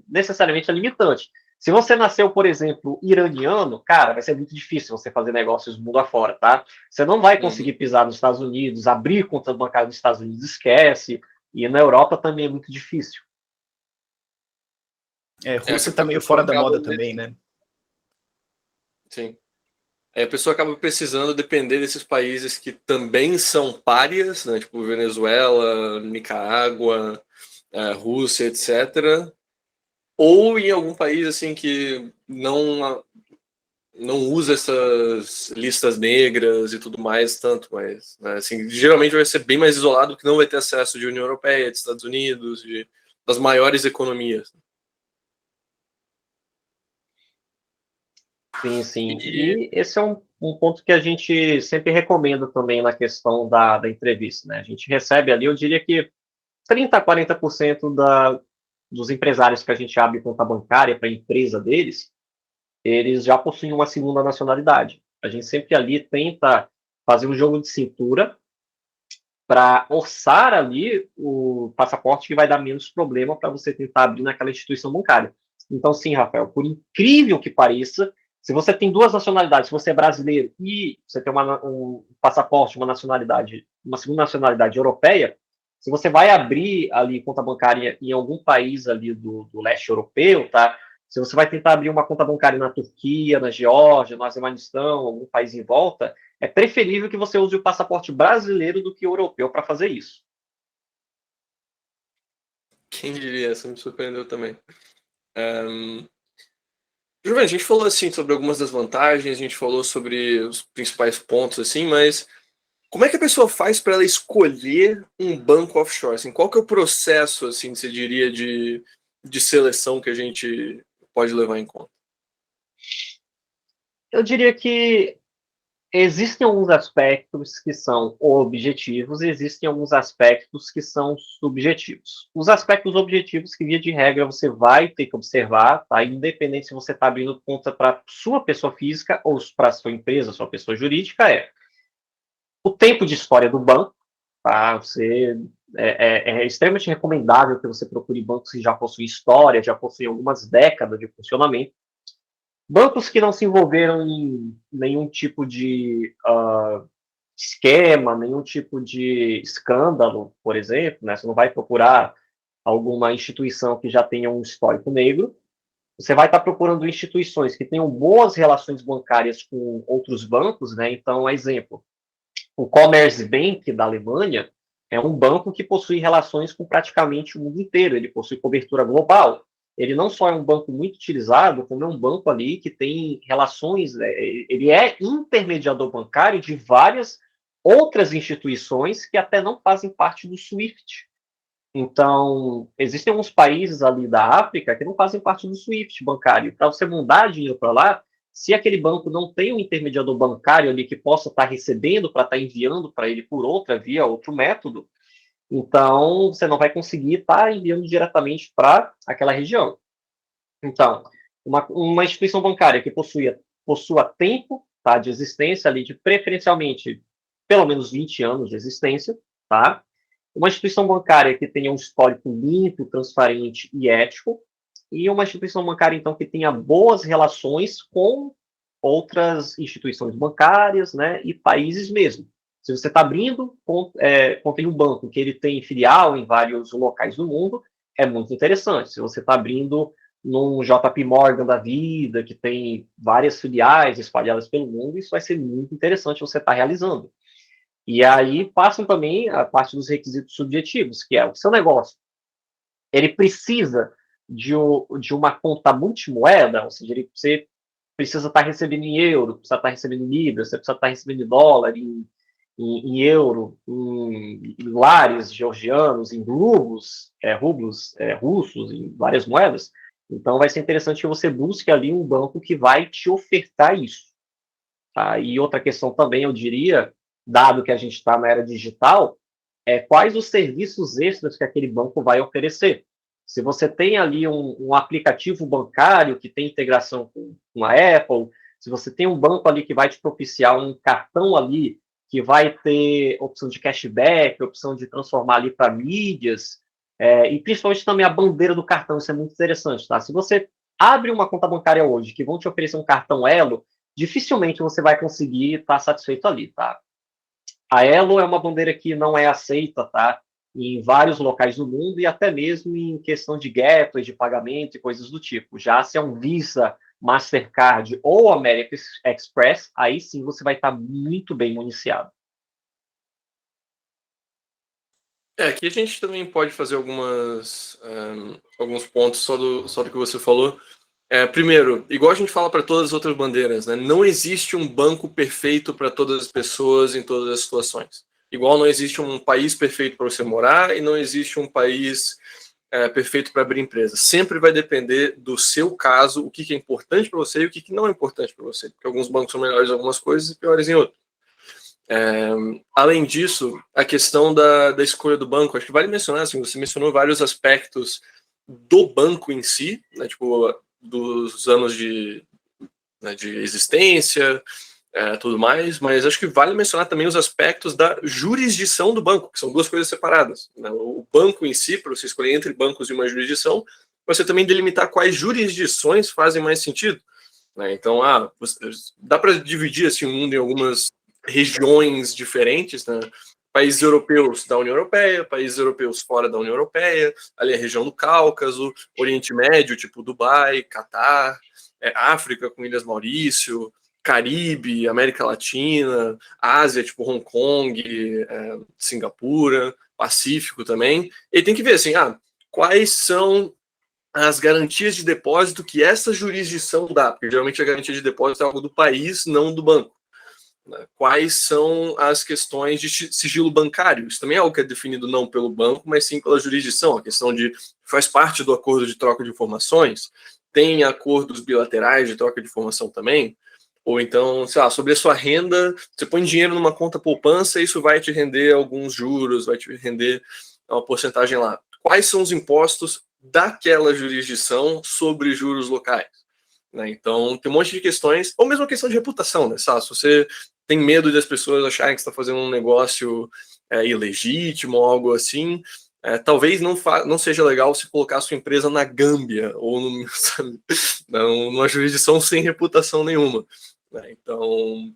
C: necessariamente é limitante. Se você nasceu, por exemplo, iraniano, cara, vai ser muito difícil você fazer negócios mundo afora, tá? Você não vai conseguir pisar nos Estados Unidos, abrir conta bancária nos Estados Unidos, esquece. E na Europa também é muito difícil.
B: Rússia tá meio fora da moda também, né?
A: Sim. A pessoa acaba precisando depender desses países que também são párias, né? Tipo Venezuela, Nicarágua, Rússia, etc. Ou em algum país assim que não não usa essas listas negras e tudo mais tanto, mas né, assim, geralmente vai ser bem mais isolado, que não vai ter acesso de União Europeia, de Estados Unidos, das maiores economias.
C: Sim, sim.
A: E
C: E esse é um ponto que a gente sempre recomenda também na questão da entrevista, né? A gente recebe ali, eu diria que 30% a 40% dos empresários que a gente abre conta bancária para a empresa deles, eles já possuem uma segunda nacionalidade. A gente sempre ali tenta fazer um jogo de cintura para orçar ali o passaporte que vai dar menos problema para você tentar abrir naquela instituição bancária. Então, sim, Rafael, por incrível que pareça, se você tem duas nacionalidades, se você é brasileiro e você tem um passaporte, uma nacionalidade, uma segunda nacionalidade europeia, se você vai abrir ali conta bancária em algum país ali do leste europeu, tá? Se você vai tentar abrir uma conta bancária na Turquia, na Geórgia, no Azerbaijão, algum país em volta, é preferível que você use o passaporte brasileiro do que o europeu para fazer isso.
A: quem diria, essa me surpreendeu também. Giovanni, a gente falou assim sobre algumas das vantagens, a gente falou sobre os principais pontos, assim, mas como é que a pessoa faz para ela escolher um banco offshore? Assim, qual que é o processo, assim, você diria, de seleção que a gente pode levar em conta?
C: Eu diria que existem alguns aspectos que são objetivos e existem alguns aspectos que são subjetivos. Os aspectos objetivos que, via de regra, você vai ter que observar, tá? Independente se você está abrindo conta para sua pessoa física ou para sua empresa, sua pessoa jurídica, é o tempo de história do banco, tá? É extremamente recomendável que você procure bancos que já possuem história, já possuem algumas décadas de funcionamento. Bancos que não se envolveram em nenhum tipo de esquema, nenhum tipo de escândalo, por exemplo, né? Você não vai procurar alguma instituição que já tenha um histórico negro. Você vai estar procurando instituições que tenham boas relações bancárias com outros bancos, né? Então, exemplo, o Commerzbank da Alemanha é um banco que possui relações com praticamente o mundo inteiro, ele possui cobertura global. Ele não só é um banco muito utilizado, como é um banco ali que tem relações, ele é intermediador bancário de várias outras instituições que até não fazem parte do SWIFT. Então, existem alguns países ali da África que não fazem parte do SWIFT bancário. Para você mandar dinheiro para lá, se aquele banco não tem um intermediador bancário ali que possa estar recebendo para estar enviando para ele por outra via, outro método, então você não vai conseguir estar enviando diretamente para aquela região. Então, uma instituição bancária que possua tempo, tá, de existência ali, de preferencialmente pelo menos 20 anos de existência, tá? Uma instituição bancária que tenha um histórico limpo, transparente e ético, e uma instituição bancária, então, que tenha boas relações com outras instituições bancárias, né, e países mesmo. Se você está abrindo, contém um banco que ele tem filial em vários locais do mundo, é muito interessante. Se você está abrindo num JP Morgan da vida, que tem várias filiais espalhadas pelo mundo, isso vai ser muito interessante você estar realizando. E aí passam também a parte dos requisitos subjetivos, que é o seu negócio. Ele precisa de uma conta multimoeda, ou seja, você precisa estar recebendo em euro, precisa estar recebendo em libra, você precisa estar recebendo em dólar, em euro, em lares georgianos, em rublos russos, em várias moedas. Então, vai ser interessante que você busque ali um banco que vai te ofertar isso. Tá? E outra questão também, eu diria, dado que a gente está na era digital, quais os serviços extras que aquele banco vai oferecer. Se você tem ali um aplicativo bancário que tem integração com a Apple, se você tem um banco ali que vai te propiciar um cartão ali que vai ter opção de cashback, opção de transformar ali para mídias, e principalmente também a bandeira do cartão, isso é muito interessante, tá? Se você abre uma conta bancária hoje que vão te oferecer um cartão Elo, dificilmente você vai conseguir estar satisfeito ali, tá? A Elo é uma bandeira que não é aceita, tá? Em vários locais do mundo e até mesmo em questão de gateways de pagamento e coisas do tipo. Já se é um Visa, Mastercard ou American Express, aí sim você vai estar muito bem municiado.
A: Aqui a gente também pode fazer alguns pontos só do que você falou. Primeiro, igual a gente fala para todas as outras bandeiras, né? Não existe um banco perfeito para todas as pessoas em todas as situações. Igual não existe um país perfeito para você morar e não existe um país perfeito para abrir empresa. Sempre vai depender do seu caso, o que é importante para você e o que não é importante para você. Porque alguns bancos são melhores em algumas coisas e piores em outras. Além disso, a questão da escolha do banco, acho que vale mencionar, assim, você mencionou vários aspectos do banco em si, né, tipo, dos anos de existência, tudo mais, mas acho que vale mencionar também os aspectos da jurisdição do banco, que são duas coisas separadas, né? O banco em si, para você escolher entre bancos de uma jurisdição, você também delimitar quais jurisdições fazem mais sentido, né? Então, dá para dividir assim, o mundo em algumas regiões diferentes, né? Países europeus da União Europeia, países europeus fora da União Europeia, ali a região do Cáucaso, Oriente Médio, tipo Dubai, Catar, África com Ilhas Maurício, Caribe, América Latina, Ásia, tipo Hong Kong, Singapura, Pacífico também. E tem que ver assim, quais são as garantias de depósito que essa jurisdição dá, porque geralmente a garantia de depósito é algo do país, não do banco. Quais são as questões de sigilo bancário? Isso também é algo que é definido não pelo banco, mas sim pela jurisdição. A questão de faz parte do acordo de troca de informações, tem acordos bilaterais de troca de informação também, ou então, sei lá, sobre a sua renda, você põe dinheiro numa conta poupança e isso vai te render alguns juros, vai te render uma porcentagem lá. Quais são os impostos daquela jurisdição sobre juros locais? Né? Então, tem um monte de questões, ou mesmo a questão de reputação, né? Sabe? Se você tem medo de as pessoas acharem que você está fazendo um negócio ilegítimo ou algo assim, talvez não seja legal se colocar a sua empresa na Gâmbia ou numa jurisdição sem reputação nenhuma. Né? Então,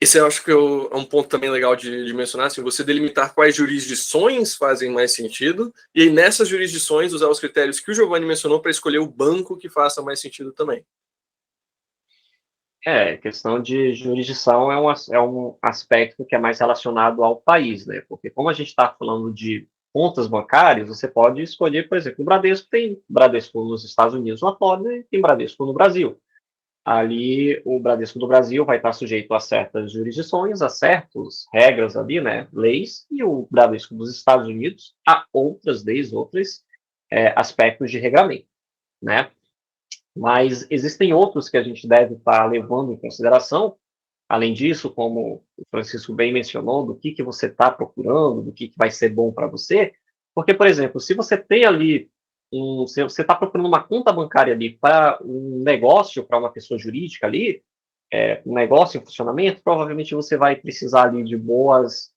A: esse eu acho que é um ponto também legal de mencionar, assim, você delimitar quais jurisdições fazem mais sentido, e aí nessas jurisdições usar os critérios que o Giovanni mencionou para escolher o banco que faça mais sentido também.
C: Questão de jurisdição é um aspecto que é mais relacionado ao país, né? Porque como a gente está falando de contas bancárias, você pode escolher, por exemplo, o Bradesco tem Bradesco nos Estados Unidos, na Flórida, e tem Bradesco no Brasil. Ali, o Bradesco do Brasil vai estar sujeito a certas jurisdições, a certas regras ali, né, leis, e o Bradesco dos Estados Unidos a outras leis, outros aspectos de regramento, né? Mas existem outros que a gente deve estar levando em consideração. Além disso, como o Francisco bem mencionou, do que você está procurando, do que vai ser bom para você. Porque, por exemplo, se você tem ali, se você está procurando uma conta bancária ali para um negócio, para uma pessoa jurídica ali, um negócio em funcionamento, provavelmente você vai precisar ali de boas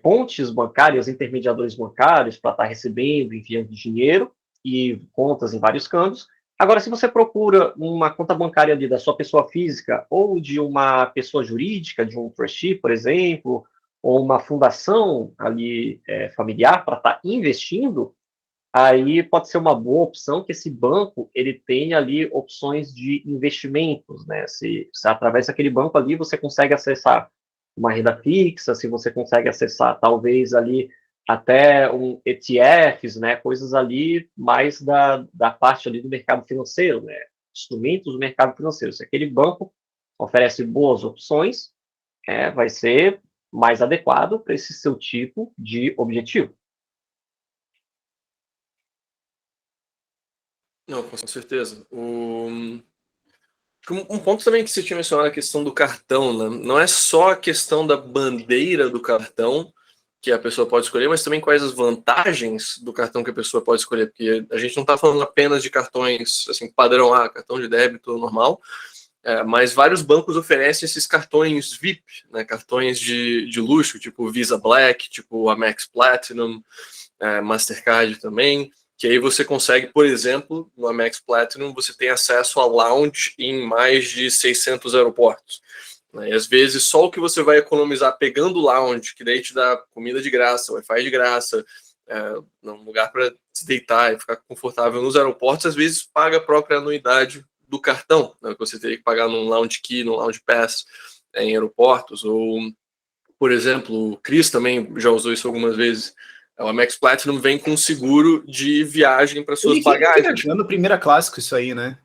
C: pontes bancárias, intermediadores bancários para estar recebendo, enviando dinheiro e contas em vários câmbios. Agora, se você procura uma conta bancária ali da sua pessoa física ou de uma pessoa jurídica, de um trustee, por exemplo, ou uma fundação ali familiar para estar investindo, aí pode ser uma boa opção que esse banco ele tenha ali opções de investimentos, né? Se através daquele banco ali você consegue acessar uma renda fixa, se você consegue acessar talvez ali até ETFs, né, coisas ali mais da parte ali do mercado financeiro, né, instrumentos do mercado financeiro. Se aquele banco oferece boas opções, vai ser mais adequado para esse seu tipo de objetivo.
A: Não, com certeza. Um ponto também que você tinha mencionado, a questão do cartão, né? Não é só a questão da bandeira do cartão que a pessoa pode escolher, mas também quais as vantagens do cartão que a pessoa pode escolher, porque a gente não está falando apenas de cartões assim, padrão cartão de débito normal, mas vários bancos oferecem esses cartões VIP, né? Cartões de luxo, tipo Visa Black, tipo Amex Platinum, Mastercard também, que aí você consegue, por exemplo, no Amex Platinum, você tem acesso a lounge em mais de 600 aeroportos. Né? E às vezes só o que você vai economizar pegando lounge, que daí te dá comida de graça, Wi-Fi de graça, um lugar para se deitar e ficar confortável nos aeroportos, às vezes paga a própria anuidade do cartão, né? Que você teria que pagar num lounge key, num lounge pass em aeroportos. Ou, por exemplo, o Cris também já usou isso algumas vezes. O Amex Platinum vem com seguro de viagem para suas bagagens.
B: Viajando primeira classe com isso aí, né?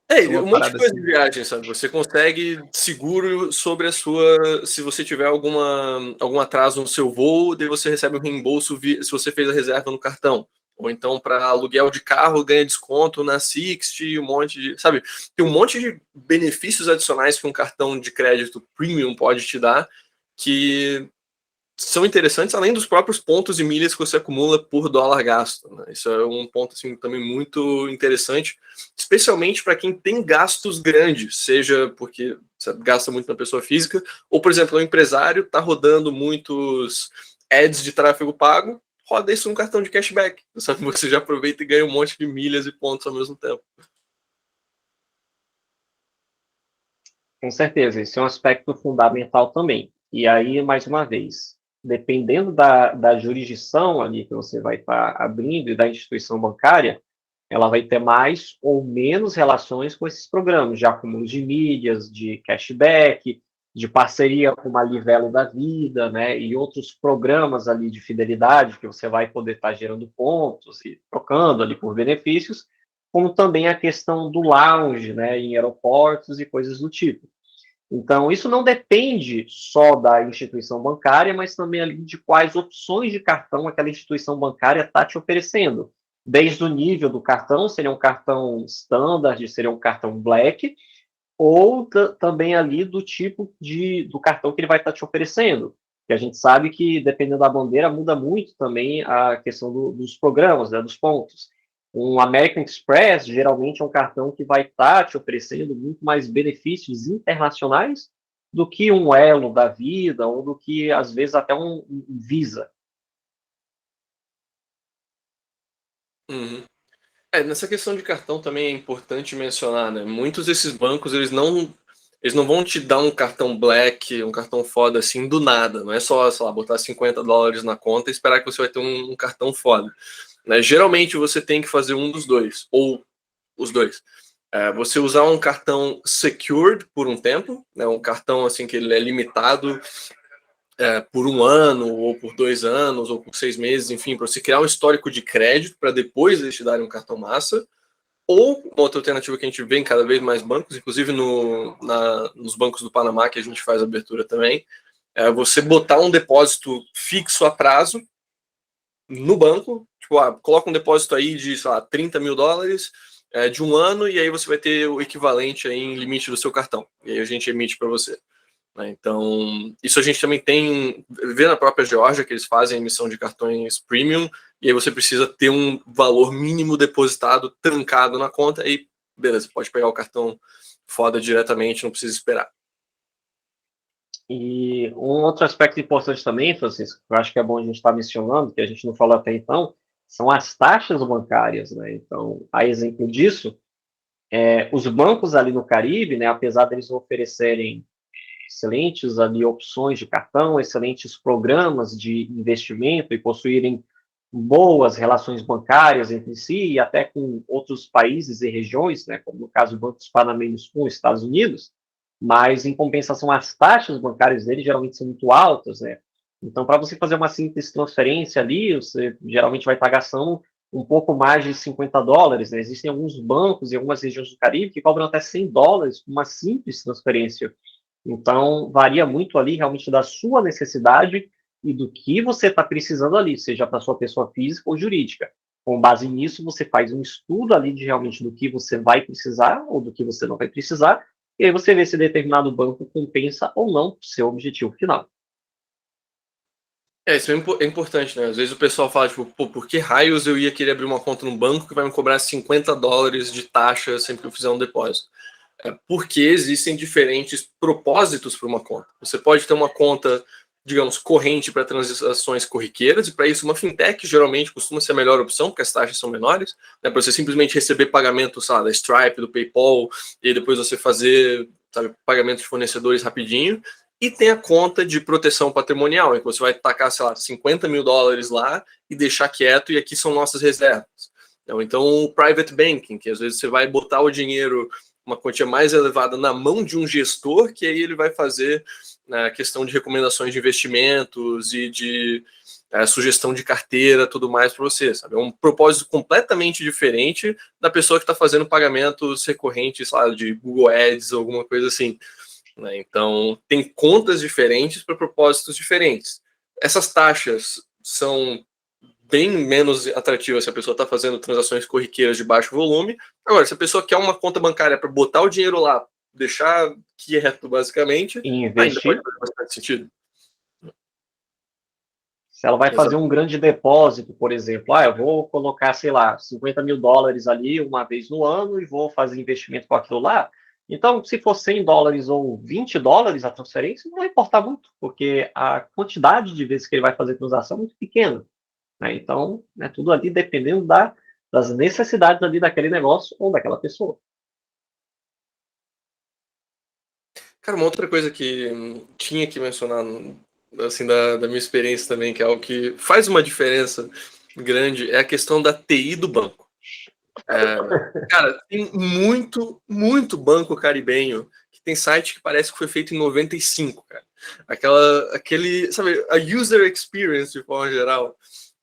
A: Um monte de coisa de viagem, sabe? Você consegue seguro sobre a sua... Se você tiver algum atraso no seu voo, daí você recebe um reembolso se você fez a reserva no cartão. Ou então, para aluguel de carro, ganha desconto na Sixt, um monte de... Sabe? Tem um monte de benefícios adicionais que um cartão de crédito premium pode te dar, que são interessantes, além dos próprios pontos e milhas que você acumula por dólar gasto, né? Isso é um ponto assim, também muito interessante, especialmente para quem tem gastos grandes, seja porque você gasta muito na pessoa física, ou, por exemplo, um empresário está rodando muitos ads de tráfego pago, roda isso num cartão de cashback, sabe? Você já aproveita e ganha um monte de milhas e pontos ao mesmo tempo.
C: Com certeza, esse é um aspecto fundamental também. E aí, mais uma vez, dependendo da jurisdição ali que você vai estar abrindo e da instituição bancária, ela vai ter mais ou menos relações com esses programas, de acúmulo de milhas, de cashback, de parceria com uma Livelo da Vida, né, e outros programas ali de fidelidade que você vai poder estar gerando pontos e trocando ali por benefícios, como também a questão do lounge, né, em aeroportos e coisas do tipo. Então, isso não depende só da instituição bancária, mas também ali de quais opções de cartão aquela instituição bancária está te oferecendo. Desde o nível do cartão, seria um cartão standard, seria um cartão black, ou também ali do tipo do cartão que ele vai estar te oferecendo. Que a gente sabe que, dependendo da bandeira, muda muito também a questão dos programas, né, dos pontos. Um American Express, geralmente, é um cartão que vai estar te oferecendo muito mais benefícios internacionais do que um Elo da vida, ou do que, às vezes, até um Visa.
A: Uhum. Nessa questão de cartão também é importante mencionar, né? Muitos desses bancos, eles não vão te dar um cartão black, um cartão foda assim do nada. Não é só, sei lá, botar $50 na conta e esperar que você vai ter um cartão foda, né? Geralmente você tem que fazer um dos dois, ou os dois. Você usar um cartão secured por um tempo, né? Um cartão assim que ele é limitado por um ano, ou por 2 anos, ou por 6 meses, enfim, para você criar um histórico de crédito para depois eles te darem um cartão massa. Ou uma outra alternativa que a gente vê em cada vez mais bancos, inclusive nos bancos do Panamá, que a gente faz abertura também, é você botar um depósito fixo a prazo no banco, tipo, coloca um depósito aí de, sei lá, $30 mil de um ano, e aí você vai ter o equivalente aí em limite do seu cartão. E aí a gente emite para você. Então, isso a gente também vê na própria Geórgia, que eles fazem emissão de cartões premium, e aí você precisa ter um valor mínimo depositado, trancado na conta, e beleza, pode pegar o cartão foda diretamente, não precisa esperar.
C: E um outro aspecto importante também, Francisco, que eu acho que é bom a gente estar mencionando, que a gente não falou até então, são as taxas bancárias, né? Então, a exemplo disso, os bancos ali no Caribe, né, apesar deles oferecerem excelentes ali opções de cartão, excelentes programas de investimento e possuírem boas relações bancárias entre si e até com outros países e regiões, né, como no caso do Banco dos Panamenhos com os Estados Unidos, mas em compensação as taxas bancárias deles geralmente são muito altas, né? Então, para você fazer uma simples transferência ali, você geralmente vai estar gastando um pouco mais de $50, né? Existem alguns bancos em algumas regiões do Caribe que cobram até $100 por uma simples transferência. Então, varia muito ali realmente da sua necessidade e do que você está precisando ali, seja para sua pessoa física ou jurídica. Com base nisso, você faz um estudo ali de realmente do que você vai precisar ou do que você não vai precisar, e aí você vê se determinado banco compensa ou não o seu objetivo final.
A: Isso é importante, né? Às vezes o pessoal fala, tipo, pô, por que raios eu ia querer abrir uma conta no banco que vai me cobrar $50 de taxa sempre que eu fizer um depósito? Porque existem diferentes propósitos para uma conta. Você pode ter uma conta, digamos, corrente para transações corriqueiras, e para isso uma fintech geralmente costuma ser a melhor opção, porque as taxas são menores, né, para você simplesmente receber pagamento, sabe, da Stripe, do PayPal, e depois você fazer, sabe, pagamento de fornecedores rapidinho. E tem a conta de proteção patrimonial, em que você vai tacar, sei lá, $50 mil lá e deixar quieto, e aqui são nossas reservas. Então, o private banking, que às vezes você vai botar o dinheiro, uma quantia mais elevada, na mão de um gestor, que aí ele vai fazer a questão de recomendações de investimentos e de sugestão de carteira, tudo mais para você, sabe? É um propósito completamente diferente da pessoa que está fazendo pagamentos recorrentes, sei lá, de Google Ads ou alguma coisa assim, né? Então, tem contas diferentes para propósitos diferentes. Essas taxas são bem menos atrativas se a pessoa está fazendo transações corriqueiras de baixo volume. Agora, se a pessoa quer uma conta bancária para botar o dinheiro lá, deixar quieto, basicamente, ainda pode fazer bastante sentido.
C: Se ela vai fazer um grande depósito, por exemplo, eu vou colocar, sei lá, $50 mil ali uma vez no ano e vou fazer investimento com aquilo lá. Então, se for $100 ou $20 a transferência, não vai importar muito, porque a quantidade de vezes que ele vai fazer transação é muito pequena, né? Então, é tudo ali dependendo das necessidades ali daquele negócio ou daquela pessoa.
A: Cara, uma outra coisa que tinha que mencionar, assim, da minha experiência também, que é algo que faz uma diferença grande, é a questão da TI do banco. Cara, tem muito banco caribenho que tem site que parece que foi feito em 95, cara. Sabe, a user experience de forma geral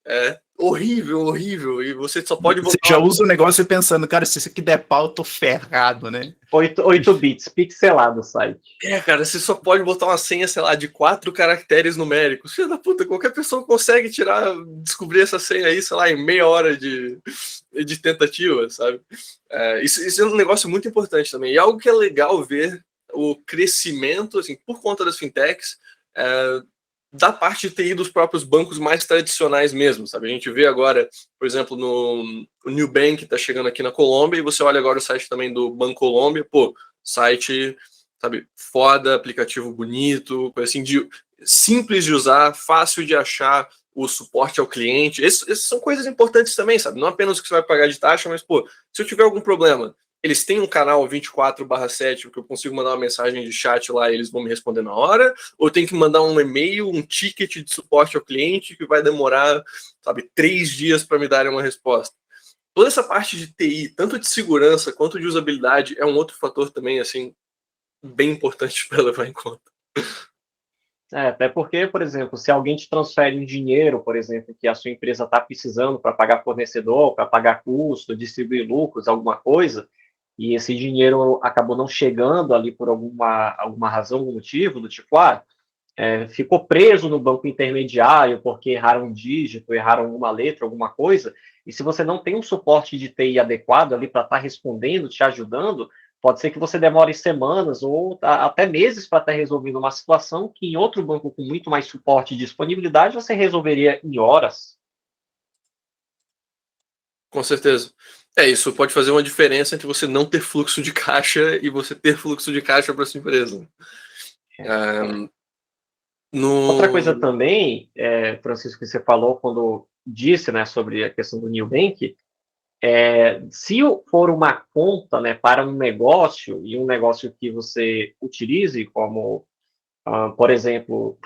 A: é horrível, e você só pode
B: botar... Você já usa o negócio pensando, cara, se isso aqui der pau, eu tô ferrado, né?
C: 8 bits, pixelado o site.
A: Cara, você só pode botar uma senha, sei lá, de 4 caracteres numéricos. Filho da puta, qualquer pessoa consegue descobrir essa senha aí, sei lá, em meia hora de tentativa, sabe? Isso é um negócio muito importante também. E algo que é legal ver o crescimento, assim, por conta das fintechs, da parte de TI dos próprios bancos mais tradicionais mesmo, sabe? A gente vê agora, por exemplo, o Nubank está chegando aqui na Colômbia, e você olha agora o site também do Bancolombia, site, sabe, foda, aplicativo bonito, coisa assim, simples de usar, fácil de achar, o suporte ao cliente. Essas são coisas importantes também, sabe? Não apenas o que você vai pagar de taxa, mas, se eu tiver algum problema, eles têm um canal 24/7 que eu consigo mandar uma mensagem de chat lá e eles vão me responder na hora, ou eu tenho que mandar um e-mail, um ticket de suporte ao cliente que vai demorar, sabe, 3 dias para me darem uma resposta. Toda essa parte de TI, tanto de segurança quanto de usabilidade, é um outro fator também, assim, bem importante para levar em conta.
C: Até porque, por exemplo, se alguém te transfere um dinheiro, por exemplo, que a sua empresa está precisando para pagar fornecedor, para pagar custo, distribuir lucros, alguma coisa, e esse dinheiro acabou não chegando ali por alguma razão, algum motivo, do tipo, ficou preso no banco intermediário porque erraram um dígito, erraram uma letra, alguma coisa, e se você não tem um suporte de TI adequado ali para estar respondendo, te ajudando, pode ser que você demore semanas ou até meses para estar resolvendo uma situação que em outro banco com muito mais suporte e disponibilidade você resolveria em horas.
A: Com certeza. Isso pode fazer uma diferença entre você não ter fluxo de caixa e você ter fluxo de caixa para sua empresa.
C: Outra coisa também, Francisco, que você falou quando disse, né, sobre a questão do Nubank, se for uma conta, né, para um negócio, e um negócio que você utilize como, por exemplo,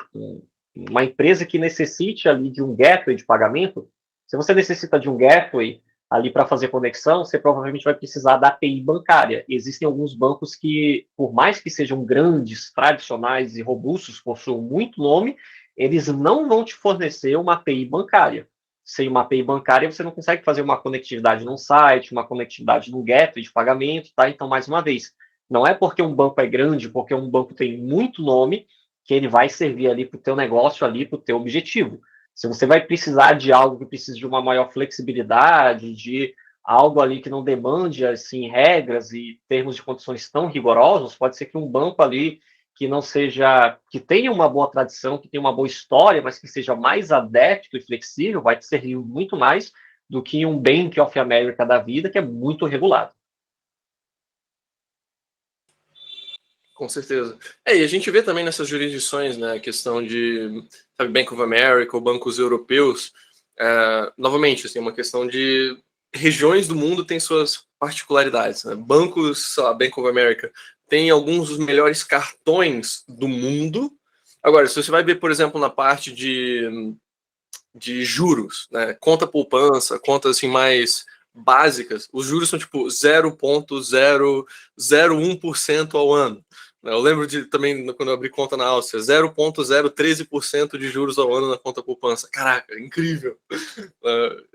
C: uma empresa que necessite ali de um gateway de pagamento, se você necessita de um gateway ali para fazer conexão, você provavelmente vai precisar da API bancária. E existem alguns bancos que, por mais que sejam grandes, tradicionais e robustos, possuam muito nome, eles não vão te fornecer uma API bancária. Sem uma API bancária, você não consegue fazer uma conectividade num site, uma conectividade num gateway de pagamento, tá? Então, mais uma vez, não é porque um banco é grande, porque um banco tem muito nome, que ele vai servir ali para o teu negócio, ali para o teu objetivo. Se você vai precisar de algo que precise de uma maior flexibilidade, de algo ali que não demande assim regras e termos de condições tão rigorosos, pode ser que um banco ali que não seja, que tenha uma boa tradição, que tenha uma boa história, mas que seja mais adepto e flexível, vai te servir muito mais do que um Bank of America da vida, que é muito regulado.
A: Com certeza. E a gente vê também nessas jurisdições, né, a questão de, sabe, Bank of America ou bancos europeus, novamente, assim, uma questão de regiões do mundo têm suas particularidades, né? Bancos, sei lá, Bank of America, tem alguns dos melhores cartões do mundo. Agora, se você vai ver, por exemplo, na parte de juros, né, conta poupança, contas assim mais básicas, os juros são tipo 0,001% ao ano. Eu lembro de também, quando eu abri conta na Áustria, 0,013% de juros ao ano na conta poupança. Caraca, incrível.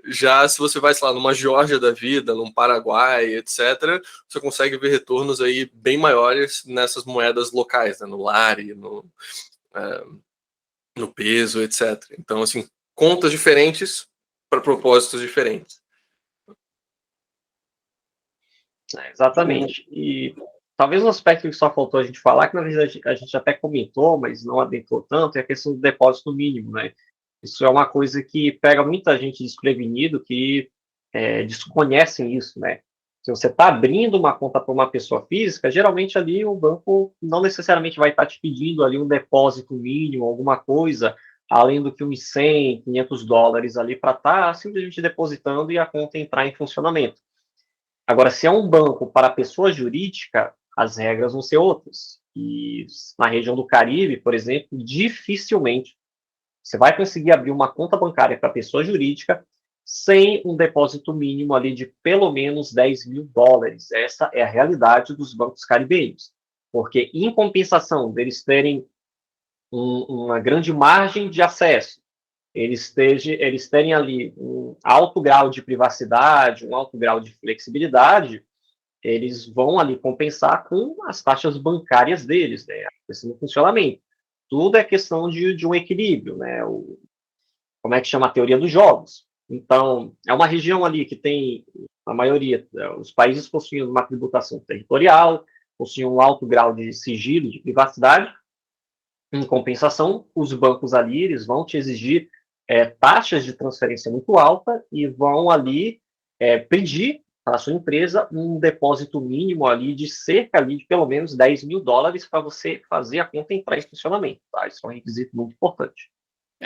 A: Já se você vai, sei lá, numa Geórgia da vida, num Paraguai, etc., você consegue ver retornos aí bem maiores nessas moedas locais, né? No lari, no peso, etc. Então, assim, contas diferentes para propósitos diferentes.
C: Exatamente. E talvez um aspecto que só faltou a gente falar, que na verdade a gente até comentou, mas não adentrou tanto, é a questão do depósito mínimo, né? Isso é uma coisa que pega muita gente desprevenido que desconhecem isso, né? Se você está abrindo uma conta para uma pessoa física, geralmente ali o banco não necessariamente vai estar te pedindo ali um depósito mínimo, alguma coisa, além do que uns 100, 500 dólares ali para estar simplesmente depositando e a conta entrar em funcionamento. Agora, se é um banco para pessoa jurídica, as regras vão ser outras. E na região do Caribe, por exemplo, dificilmente você vai conseguir abrir uma conta bancária para pessoa jurídica sem um depósito mínimo ali de pelo menos 10 mil dólares. Essa é a realidade dos bancos caribenhos. Porque, em compensação deles terem uma grande margem de acesso, eles terem ali um alto grau de privacidade, um alto grau de flexibilidade, eles vão ali compensar com as taxas bancárias deles, né? A questão do funcionamento. Tudo é questão de um equilíbrio, né? Como é que chama a teoria dos jogos? Então, é uma região ali que tem, a maioria, os países possuem uma tributação territorial, possuem um alto grau de sigilo, de privacidade. Em compensação, os bancos ali, eles vão te exigir taxas de transferência muito alta e vão ali pedir para a sua empresa um depósito mínimo ali de cerca ali de pelo menos 10 mil dólares para você fazer a conta entrar em funcionamento. Tá? Isso é um requisito muito importante.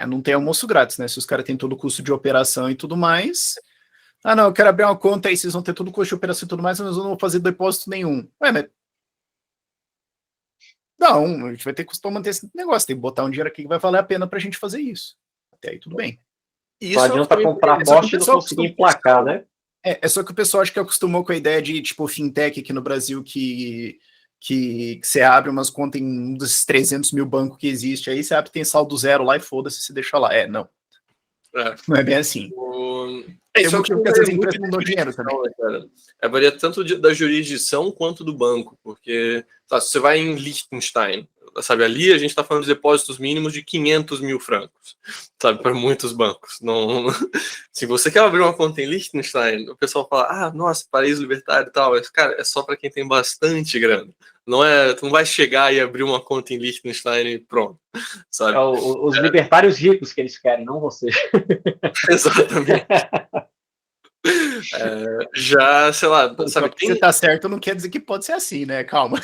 B: Não tem almoço grátis, né? Se os caras têm todo o custo de operação e tudo mais. Ah, não, eu quero abrir uma conta aí, vocês vão ter todo o custo de operação e tudo mais, mas eu não vou fazer depósito nenhum. Ué, mas... Não, a gente vai ter que manter esse negócio, tem que botar um dinheiro aqui que vai valer a pena pra gente fazer isso. Até aí tudo bem.
C: Não adianta comprar poste e não conseguir emplacar, né?
B: É só que o pessoal acho que acostumou com a ideia de, tipo, fintech aqui no Brasil, que você abre umas contas em um dos 300 mil bancos que existe, aí você abre, tem saldo zero lá e foda-se, você deixa lá. Não. Não é bem assim.
A: Isso é
B: motivo que essas empresas não dão dinheiro também.
A: Varia tanto da jurisdição quanto do banco, porque se você vai em Liechtenstein, sabe, ali a gente está falando de depósitos mínimos de 500 mil francos, sabe, para muitos bancos. Não, se você quer abrir uma conta em Liechtenstein, o pessoal fala, nossa, paraíso libertário e tal, mas, cara, é só para quem tem bastante grana. Tu não vai chegar e abrir uma conta em Liechtenstein e pronto, sabe?
C: Os libertários ricos que eles querem, não você.
A: Exatamente. Já, sei lá, sabe,
B: você tá certo não quer dizer que pode ser assim, né? Calma.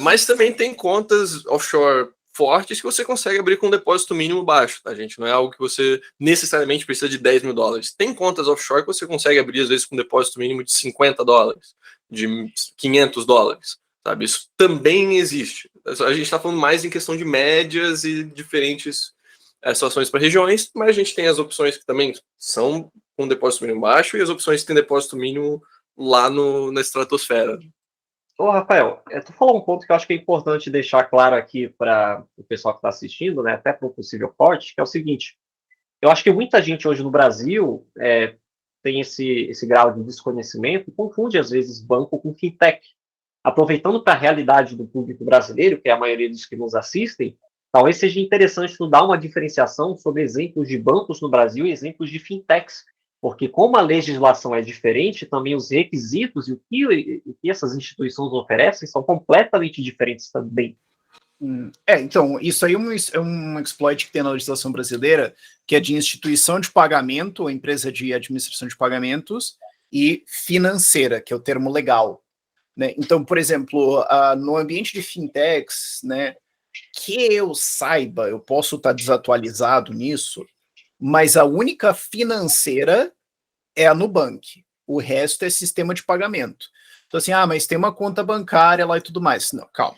A: Mas também tem contas offshore fortes que você consegue abrir com um depósito mínimo baixo, tá, gente? Não é algo que você necessariamente precisa de 10 mil dólares. Tem contas offshore que você consegue abrir, às vezes, com um depósito mínimo de 50 dólares, de 500 dólares, sabe? Isso também existe. A gente está falando mais em questão de médias e diferentes situações para regiões, mas a gente tem as opções que também são com depósito mínimo baixo e as opções que têm depósito mínimo lá na estratosfera.
C: Ô, Rafael, tu falou um ponto que eu acho que é importante deixar claro aqui para o pessoal que está assistindo, né, até para um possível corte, que é o seguinte: eu acho que muita gente hoje no Brasil tem esse grau de desconhecimento e confunde, às vezes, banco com fintech. Aproveitando para a realidade do público brasileiro, que é a maioria dos que nos assistem, talvez seja interessante tu dar uma diferenciação sobre exemplos de bancos no Brasil e exemplos de fintechs, porque como a legislação é diferente, também os requisitos e o que essas instituições oferecem são completamente diferentes também.
B: Então, isso aí é um exploit que tem na legislação brasileira, que é de instituição de pagamento, empresa de administração de pagamentos, e financeira, que é o termo legal. Né? Então, por exemplo, no ambiente de fintechs, né, que eu saiba, eu posso estar desatualizado nisso, mas a única financeira é a Nubank. O resto é sistema de pagamento. Então, assim, mas tem uma conta bancária lá e tudo mais. Não, calma.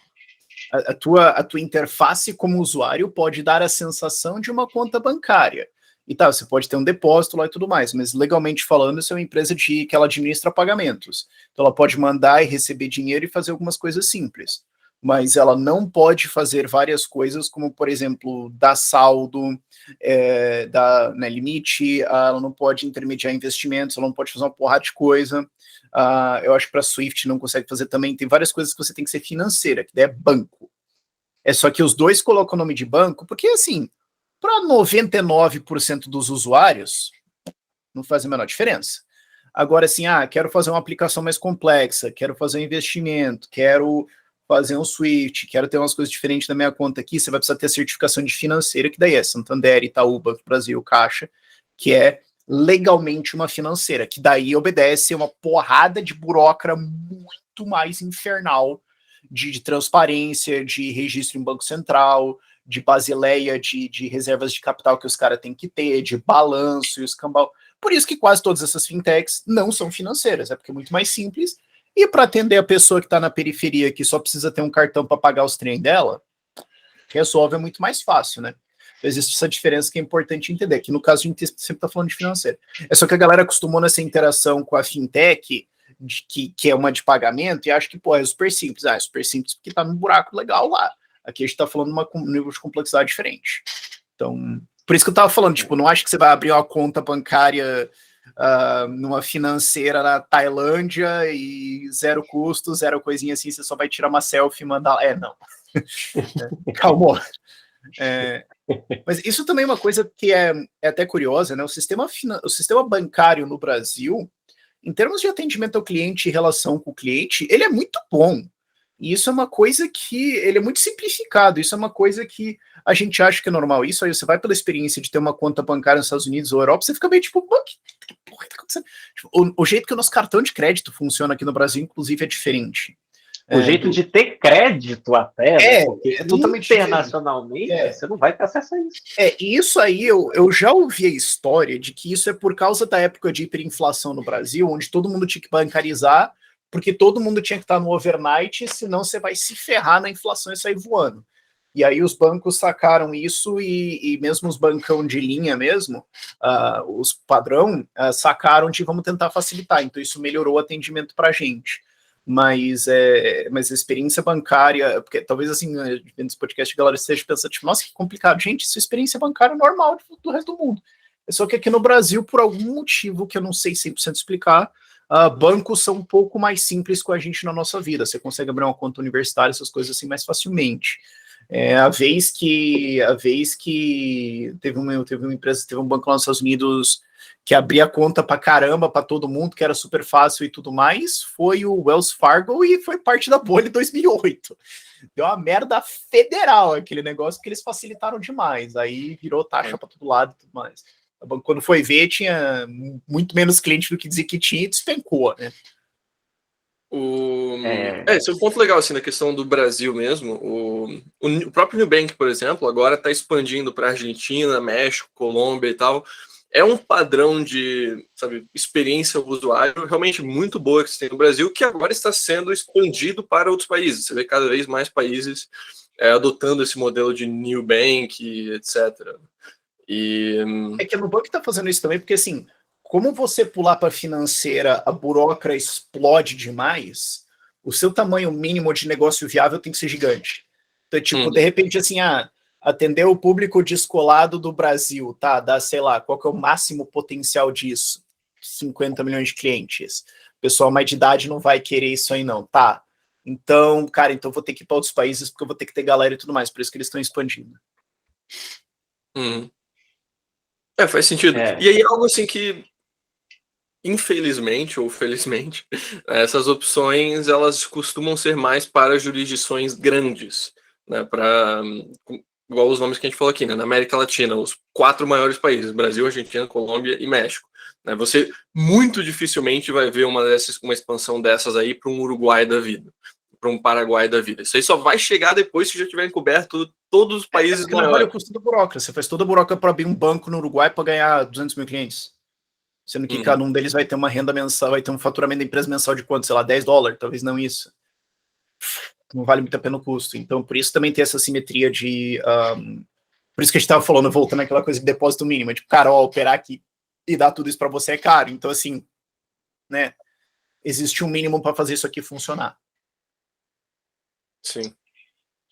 B: A tua interface como usuário pode dar a sensação de uma conta bancária. E tá, você pode ter um depósito lá e tudo mais, mas legalmente falando, isso é uma empresa que ela administra pagamentos. Então ela pode mandar e receber dinheiro e fazer algumas coisas simples. Mas ela não pode fazer várias coisas, como, por exemplo, dar saldo, dar, né, limite, ela não pode intermediar investimentos, ela não pode fazer uma porrada de coisa. Eu acho que para Swift não consegue fazer também. Tem várias coisas que você tem que ser financeira, que daí é banco. É só que os dois colocam o nome de banco, porque assim, para 99% dos usuários, não faz a menor diferença. Agora, assim, quero fazer uma aplicação mais complexa, quero fazer um investimento, quero fazer um Swift, quero ter umas coisas diferentes na minha conta aqui, você vai precisar ter a certificação de financeira, que daí é Santander, Itaú, Banco do Brasil, Caixa, que é legalmente uma financeira, que daí obedece uma porrada de burocracia muito mais infernal de transparência, de registro em Banco Central, de basileia, de reservas de capital que os caras têm que ter, de balanço e escambau. Por isso que quase todas essas fintechs não são financeiras, é porque é muito mais simples. E para atender a pessoa que está na periferia, que só precisa ter um cartão para pagar os trem dela, resolve é muito mais fácil, né? Existe essa diferença que é importante entender, que no caso a gente sempre está falando de financeiro. É só que a galera acostumou nessa interação com a fintech, que é uma de pagamento, e acha que, pô, é super simples. É super simples porque tá num buraco legal lá. Aqui a gente tá falando de um nível de complexidade diferente. Então, por isso que eu tava falando, tipo, não acho que você vai abrir uma conta bancária numa financeira na Tailândia e zero custo, zero coisinha assim, você só vai tirar uma selfie e mandar. Não. Calma. Mas isso também é uma coisa que é até curiosa, né? O sistema bancário no Brasil, em termos de atendimento ao cliente e relação com o cliente, ele é muito bom. E isso é uma coisa que ele é muito simplificado. Isso é uma coisa que a gente acha que é normal. Isso aí você vai pela experiência de ter uma conta bancária nos Estados Unidos ou Europa, você fica meio tipo, que porra tá acontecendo? Tipo, o jeito que o nosso cartão de crédito funciona aqui no Brasil, inclusive, é diferente.
C: O jeito de ter crédito até, né? Porque
B: é totalmente
C: internacionalmente você não vai ter acesso a isso.
B: E isso aí eu já ouvi a história de que isso é por causa da época de hiperinflação no Brasil, onde todo mundo tinha que bancarizar, porque todo mundo tinha que estar no overnight, senão você vai se ferrar na inflação e sair voando. E aí os bancos sacaram isso e mesmo os bancão de linha mesmo, os padrão, sacaram de vamos tentar facilitar. Então isso melhorou o atendimento para a gente. Mas a experiência bancária, porque talvez assim, vendo esse podcast, a galera esteja pensando, tipo, nossa, que complicado. Gente, isso é experiência bancária normal do resto do mundo. É só que aqui no Brasil, por algum motivo que eu não sei 100% explicar, bancos são um pouco mais simples com a gente na nossa vida. Você consegue abrir uma conta universitária, essas coisas assim, mais facilmente. A vez que teve uma empresa, teve um banco lá nos Estados Unidos que abria conta pra caramba pra todo mundo, que era super fácil e tudo mais, foi o Wells Fargo e foi parte da bolha em 2008. Deu uma merda federal aquele negócio, que eles facilitaram demais. Aí virou taxa pra todo lado e tudo mais. Quando foi ver, tinha muito menos cliente do que dizia que tinha e despencou, né?
A: Esse é um ponto legal assim, na questão do Brasil mesmo. O próprio Nubank, por exemplo, agora está expandindo para Argentina, México, Colômbia e tal. É um padrão de, experiência do usuário realmente muito boa que se tem no Brasil, que agora está sendo expandido para outros países. Você vê cada vez mais países adotando esse modelo de Nubank, etc. É
B: que a Nubank está fazendo isso também, porque assim, como você pular para financeira, a burocracia explode demais, o seu tamanho mínimo de negócio viável tem que ser gigante. Então, tipo, de repente, assim, atender o público descolado do Brasil, tá? Dá, sei lá, qual que é o máximo potencial disso? 50 milhões de clientes. O pessoal mais de idade não vai querer isso aí, não, tá? Então, cara, então vou ter que ir para outros países porque eu vou ter que ter galera e tudo mais, por isso que eles estão expandindo.
A: Faz sentido. E aí, algo assim que, infelizmente ou felizmente, essas opções elas costumam ser mais para jurisdições grandes, né? Igual os nomes que a gente falou aqui, né? Na América Latina, os 4 maiores países: Brasil, Argentina, Colômbia e México. Né? Você muito dificilmente vai ver uma expansão dessas aí para um Uruguai da vida, para um Paraguai da vida. Isso aí só vai chegar depois que já tiverem coberto todos os países
B: maiores. Não vale o custo da burocracia. Você faz toda a burocracia para abrir um banco no Uruguai para ganhar 200 mil clientes. Sendo que cada um deles vai ter uma renda mensal, vai ter um faturamento da empresa mensal de quanto? Sei lá, $10, talvez não isso. Não vale muito a pena o custo. Então, por isso também tem essa simetria de Por isso que a gente estava falando, voltando àquela coisa de depósito mínimo, tipo, cara, ó, operar aqui e dar tudo isso para você é caro. Então, assim, né, existe um mínimo para fazer isso aqui funcionar.
A: Sim.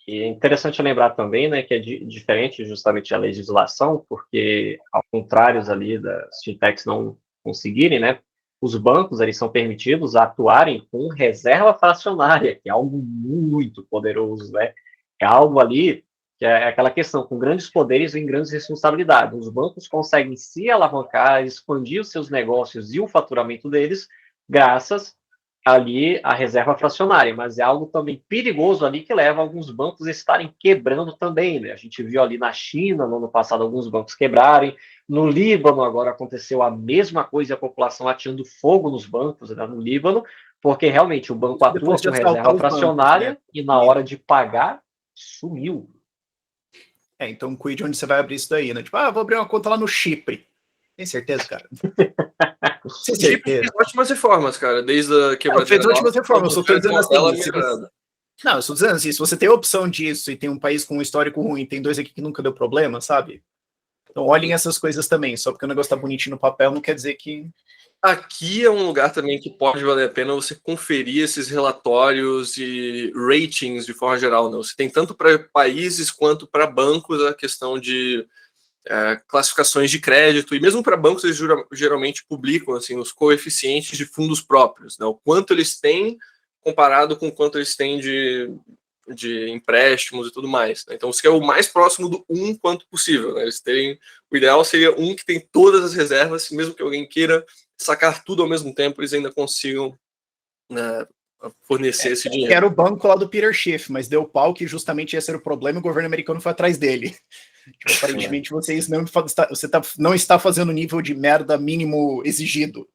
C: E é interessante lembrar também, né, que é diferente justamente da legislação, porque ao contrário ali das fintechs não conseguirem, né, os bancos eles são permitidos a atuarem com reserva fracionária, que é algo muito poderoso, né? É algo ali que é aquela questão, com grandes poderes vem grandes responsabilidades. Os bancos conseguem se alavancar, expandir os seus negócios e o faturamento deles, graças ali a reserva fracionária, mas é algo também perigoso ali que leva alguns bancos a estarem quebrando também, né? A gente viu ali na China, no ano passado, alguns bancos quebrarem, no Líbano agora aconteceu a mesma coisa, a população atirando fogo nos bancos, né, no Líbano, porque realmente o banco atua
B: Depois de
C: com
B: assaltar
C: reserva
B: os bancos,
C: fracionária
B: né?
C: e na hora de pagar, sumiu.
B: Então cuide onde você vai abrir isso daí, né? Tipo, vou abrir uma conta lá no Chipre. Tem certeza, cara? Tem
A: O Chip
B: certeza.
A: fez ótimas reformas, cara, desde a quebradeira.
B: Fez ótimas reformas, eu só tô dizendo assim,
A: melhorada.
B: não, eu estou dizendo assim, se você tem a opção disso e tem um país com um histórico ruim, tem dois aqui que nunca deu problema, sabe? Então olhem essas coisas também, só porque o negócio tá bonitinho no papel não quer dizer que...
A: Aqui é um lugar também que pode valer a pena você conferir esses relatórios e ratings de forma geral, né? Você tem tanto para países quanto para bancos a questão de classificações de crédito, e mesmo para bancos eles geralmente publicam assim, os coeficientes de fundos próprios, né? O quanto eles têm comparado com o quanto eles têm de empréstimos e tudo mais, né? Então, você quer o mais próximo do 1 quanto possível, né? Eles terem, o ideal seria um que tem todas as reservas, mesmo que alguém queira sacar tudo ao mesmo tempo, eles ainda consigam, né, fornecer esse dinheiro.
B: Era o banco lá do Peter Schiff, mas deu pau que justamente esse era o problema e o governo americano foi atrás dele. Tipo, aparentemente você não está fazendo o nível de merda mínimo exigido.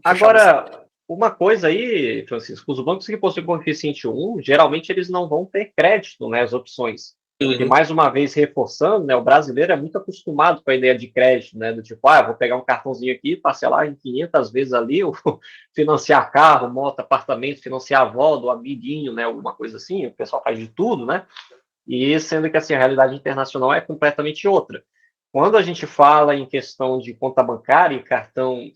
C: Agora, uma coisa aí, Francisco, os bancos que possuem coeficiente 1, geralmente eles não vão ter crédito, né, as opções. E mais uma vez reforçando, né, o brasileiro é muito acostumado com a ideia de crédito, né, do tipo, vou pegar um cartãozinho aqui, parcelar em 500 vezes ali, ou financiar carro, moto, apartamento, financiar a avó do amiguinho, né, alguma coisa assim, o pessoal faz de tudo, né, e sendo que assim, a realidade internacional é completamente outra. Quando a gente fala em questão de conta bancária e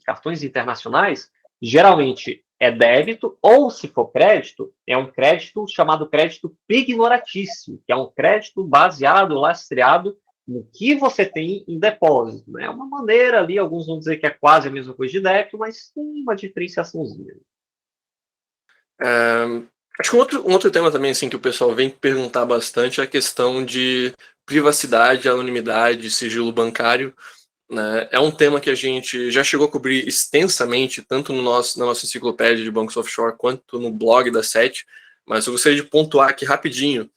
C: cartões internacionais, geralmente é débito, ou se for crédito, é um crédito chamado crédito pignoratício, que é um crédito baseado, lastreado no que você tem em depósito. Né? É uma maneira ali, alguns vão dizer que é quase a mesma coisa de débito, mas tem uma diferenciaçãozinha.
A: Acho que um outro tema também assim, que o pessoal vem perguntar bastante é a questão de privacidade, anonimidade, sigilo bancário. Né? É um tema que a gente já chegou a cobrir extensamente, tanto na nossa enciclopédia de bancos offshore, quanto no blog da SET, mas eu gostaria de pontuar aqui rapidinho.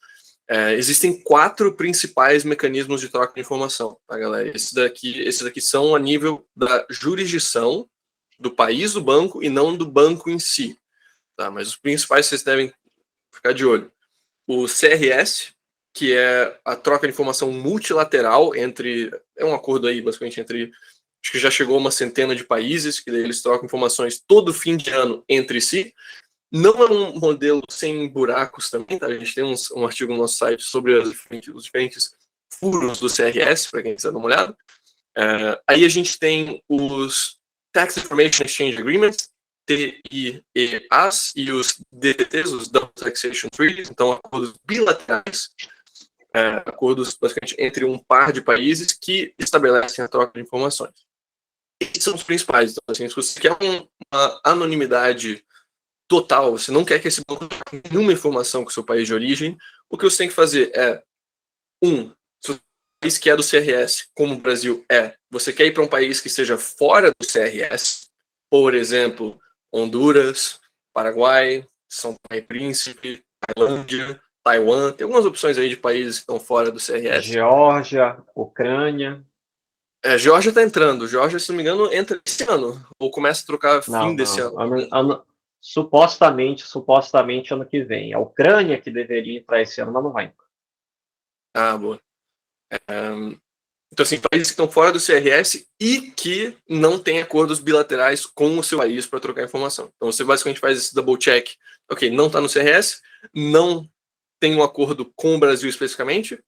A: Existem 4 principais mecanismos de troca de informação, tá, galera? Esses daqui são a nível da jurisdição do país do banco e não do banco em si. Tá? Mas os principais vocês devem ficar de olho. O CRS, que é a troca de informação multilateral é um acordo aí, basicamente, entre, acho que já chegou a uma centena de países, que daí eles trocam informações todo fim de ano entre si. Não é um modelo sem buracos também, tá? A gente tem um artigo no nosso site sobre os diferentes furos do CRS, para quem quiser dar uma olhada. Aí a gente tem os Tax Information Exchange Agreements, TIEAs, e os DTTs, os Double Taxation Treaties, então acordos bilaterais, acordos basicamente entre um par de países que estabelecem a troca de informações. Esses são os principais. Então, assim, se você quer uma anonimidade total, você não quer que esse banco tenha nenhuma informação com o seu país de origem, o que você tem que fazer é, se o país que é do CRS, como o Brasil você quer ir para um país que seja fora do CRS, por exemplo, Honduras, Paraguai, São Tomé e Príncipe, Tailândia, Taiwan, tem algumas opções aí de países que estão fora do CRS.
C: Geórgia, Ucrânia.
A: Geórgia está entrando. Geórgia, se não me engano, entra esse ano, ou começa a trocar fim desse ano.
C: Supostamente ano que vem. A Ucrânia que deveria entrar esse ano, mas não vai.
A: Boa. Então, assim, países que estão fora do CRS e que não têm acordos bilaterais com o seu país para trocar informação. Então, você basicamente faz esse double check. Ok, não está no CRS, não tem um acordo com o Brasil especificamente,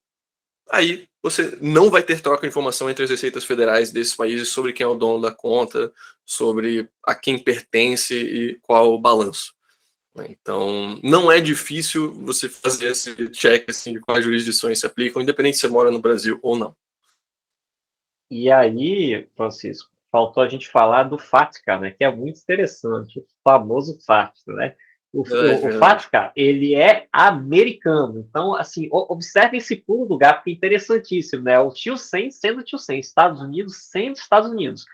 A: aí você não vai ter troca de informação entre as receitas federais desses países sobre quem é o dono da conta, sobre a quem pertence e qual o balanço. Então, não é difícil você fazer esse check assim, de quais jurisdições se aplicam, independente se você mora no Brasil ou não.
C: E aí, Francisco, faltou a gente falar do FATCA, né, que é muito interessante, o famoso FATCA, né? O FATCA, ele é americano. Então, assim, observe esse pulo do gato, que é interessantíssimo, né? O tio Sam sendo tio Sam, Estados Unidos sendo Estados Unidos.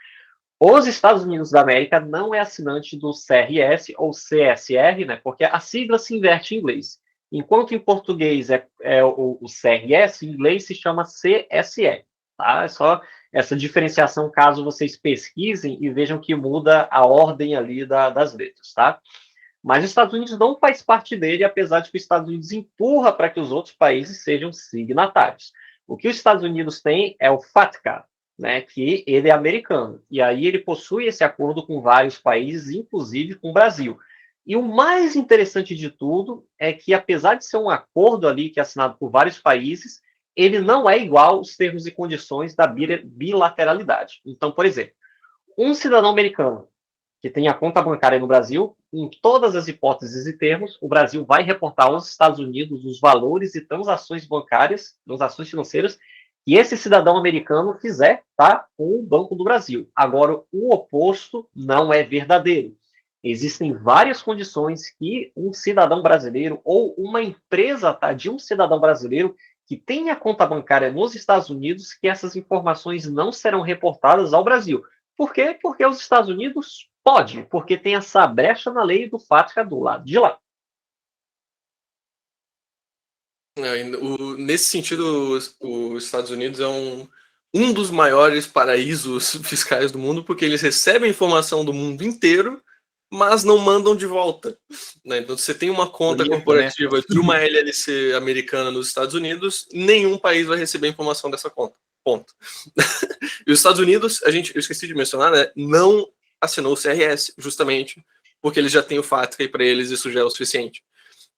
C: Os Estados Unidos da América não é assinante do CRS ou CSR, né? Porque a sigla se inverte em inglês. Enquanto em português é o CRS, em inglês se chama CSR. Tá? É só essa diferenciação, caso vocês pesquisem e vejam que muda a ordem ali das letras, tá? Mas os Estados Unidos não faz parte dele, apesar de que os Estados Unidos empurra para que os outros países sejam signatários. O que os Estados Unidos têm é o FATCA, né, que ele é americano. E aí ele possui esse acordo com vários países, inclusive com o Brasil. E o mais interessante de tudo é que, apesar de ser um acordo ali que é assinado por vários países, ele não é igual aos termos e condições da bilateralidade. Então, por exemplo, um cidadão americano que tem a conta bancária no Brasil, em todas as hipóteses e termos, o Brasil vai reportar aos Estados Unidos os valores e transações bancárias, transações financeiras, que esse cidadão americano fizer, tá, com o Banco do Brasil. Agora, o oposto não é verdadeiro. Existem várias condições que um cidadão brasileiro ou uma empresa, tá, de um cidadão brasileiro que tenha conta bancária nos Estados Unidos, que essas informações não serão reportadas ao Brasil. Por quê? Porque os Estados Unidos pode, porque tem essa brecha na lei do FATCA do lado de lá.
A: Nesse sentido, os Estados Unidos é um dos maiores paraísos fiscais do mundo, porque eles recebem informação do mundo inteiro, mas não mandam de volta. Né? Então, você tem uma conta corporativa de uma LLC americana nos Estados Unidos, nenhum país vai receber informação dessa conta. Ponto. E os Estados Unidos, eu esqueci de mencionar, né, não assinou o CRS, justamente porque eles já têm o FATCA e para eles isso já é o suficiente.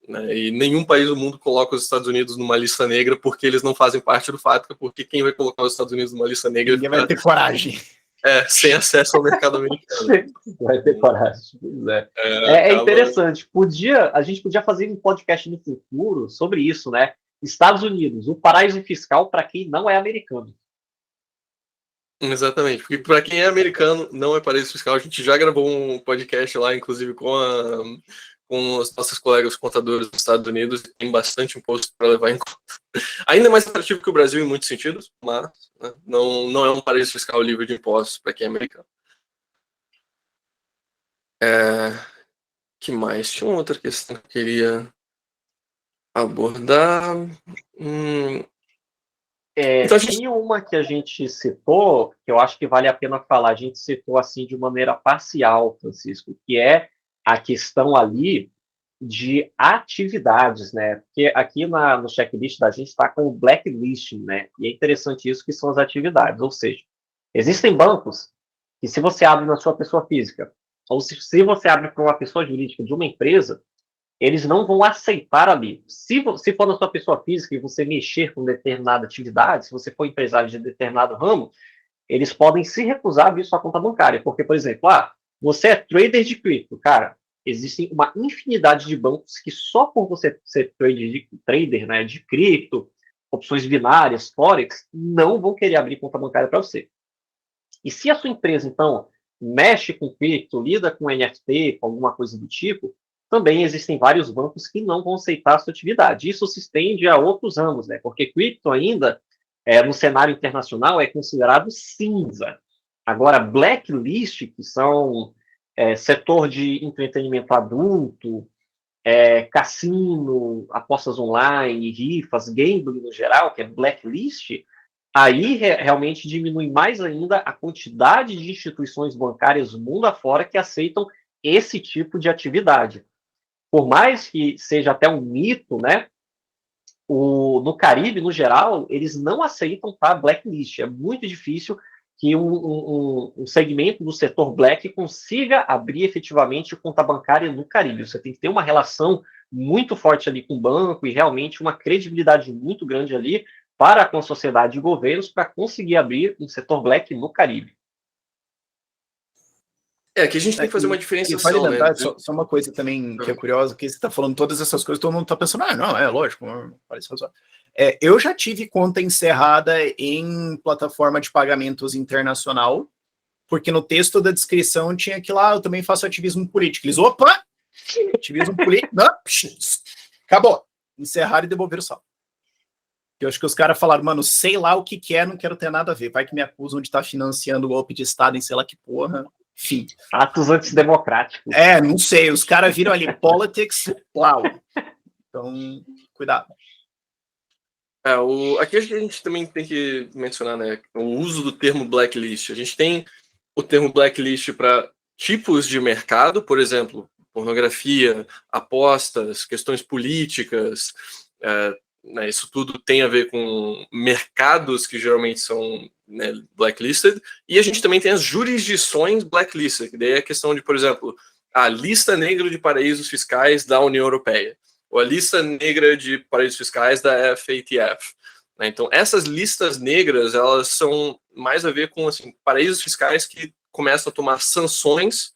A: Né? E nenhum país do mundo coloca os Estados Unidos numa lista negra porque eles não fazem parte do FATCA, porque quem vai colocar os Estados Unidos numa lista negra...
B: Ninguém vai ter coragem.
A: Sem acesso ao mercado americano.
C: Vai ter coragem, pois é. É interessante. A gente podia fazer um podcast no futuro sobre isso, né? Estados Unidos, o paraíso fiscal para quem não é americano.
A: Exatamente, porque para quem é americano não é paraíso fiscal. A gente já gravou um podcast lá, inclusive com os nossos colegas contadores dos Estados Unidos, tem bastante imposto para levar em conta. Ainda mais atrativo que o Brasil em muitos sentidos, mas né, não é um paraíso fiscal livre de impostos para quem é americano. Que mais? Tinha uma outra questão que eu queria abordar.
C: Então, tinha uma que a gente citou, que eu acho que vale a pena falar, a gente citou assim de maneira parcial, Francisco, que é a questão ali de atividades, né? Porque aqui no checklist da gente está com o blacklisting, né? E é interessante isso, que são as atividades, ou seja, existem bancos que se você abre na sua pessoa física, ou se você abre para uma pessoa jurídica de uma empresa, eles não vão aceitar ali. Se for na sua pessoa física e você mexer com determinada atividade, se você for empresário de determinado ramo, eles podem se recusar a abrir sua conta bancária. Porque, por exemplo, você é trader de cripto, cara, existem uma infinidade de bancos que só por você ser trader, né, de cripto, opções binárias, forex, não vão querer abrir conta bancária para você. E se a sua empresa, então, mexe com cripto, lida com NFT, com alguma coisa do tipo, também existem vários bancos que não vão aceitar a sua atividade. Isso se estende a outros ramos, né? Porque cripto ainda, no cenário internacional, é considerado cinza. Agora, blacklist, que são setor de entretenimento adulto, cassino, apostas online, rifas, gambling no geral, que é blacklist, aí realmente diminui mais ainda a quantidade de instituições bancárias mundo afora que aceitam esse tipo de atividade. Por mais que seja até um mito, né? No Caribe, no geral, eles não aceitam blacklist. É muito difícil que um segmento do setor black consiga abrir efetivamente conta bancária no Caribe. Você tem que ter uma relação muito forte ali com o banco e realmente uma credibilidade muito grande ali para com a sociedade e governos para conseguir abrir um setor black no Caribe.
A: Aqui a gente tem que fazer uma diferenciação,
B: vale lembrar,
A: né?
B: Só uma coisa também que é curiosa, que você está falando todas essas coisas, todo mundo está pensando, não, é lógico, parece razoável. Eu já tive conta encerrada em plataforma de pagamentos internacional, porque no texto da descrição tinha que lá, eu também faço ativismo político. Eles, opa, ativismo político, não, acabou. Encerraram e devolveram o saldo. Eu acho que os caras falaram, mano, sei lá o que é, não quero ter nada a ver. Vai que me acusam de estar financiando o golpe de Estado em sei lá que porra. Enfim.
C: Atos antidemocráticos.
B: Não sei. Os caras viram ali politics, uau. Então, cuidado.
A: Aqui a gente também tem que mencionar, né, o uso do termo blacklist. A gente tem o termo blacklist para tipos de mercado, por exemplo, pornografia, apostas, questões políticas, né, isso tudo tem a ver com mercados que geralmente são, né, blacklisted, e a gente também tem as jurisdições blacklisted, que daí é a questão de, por exemplo, a lista negra de paraísos fiscais da União Europeia, ou a lista negra de paraísos fiscais da FATF. Né? Então, essas listas negras, elas são mais a ver com assim, paraísos fiscais que começam a tomar sanções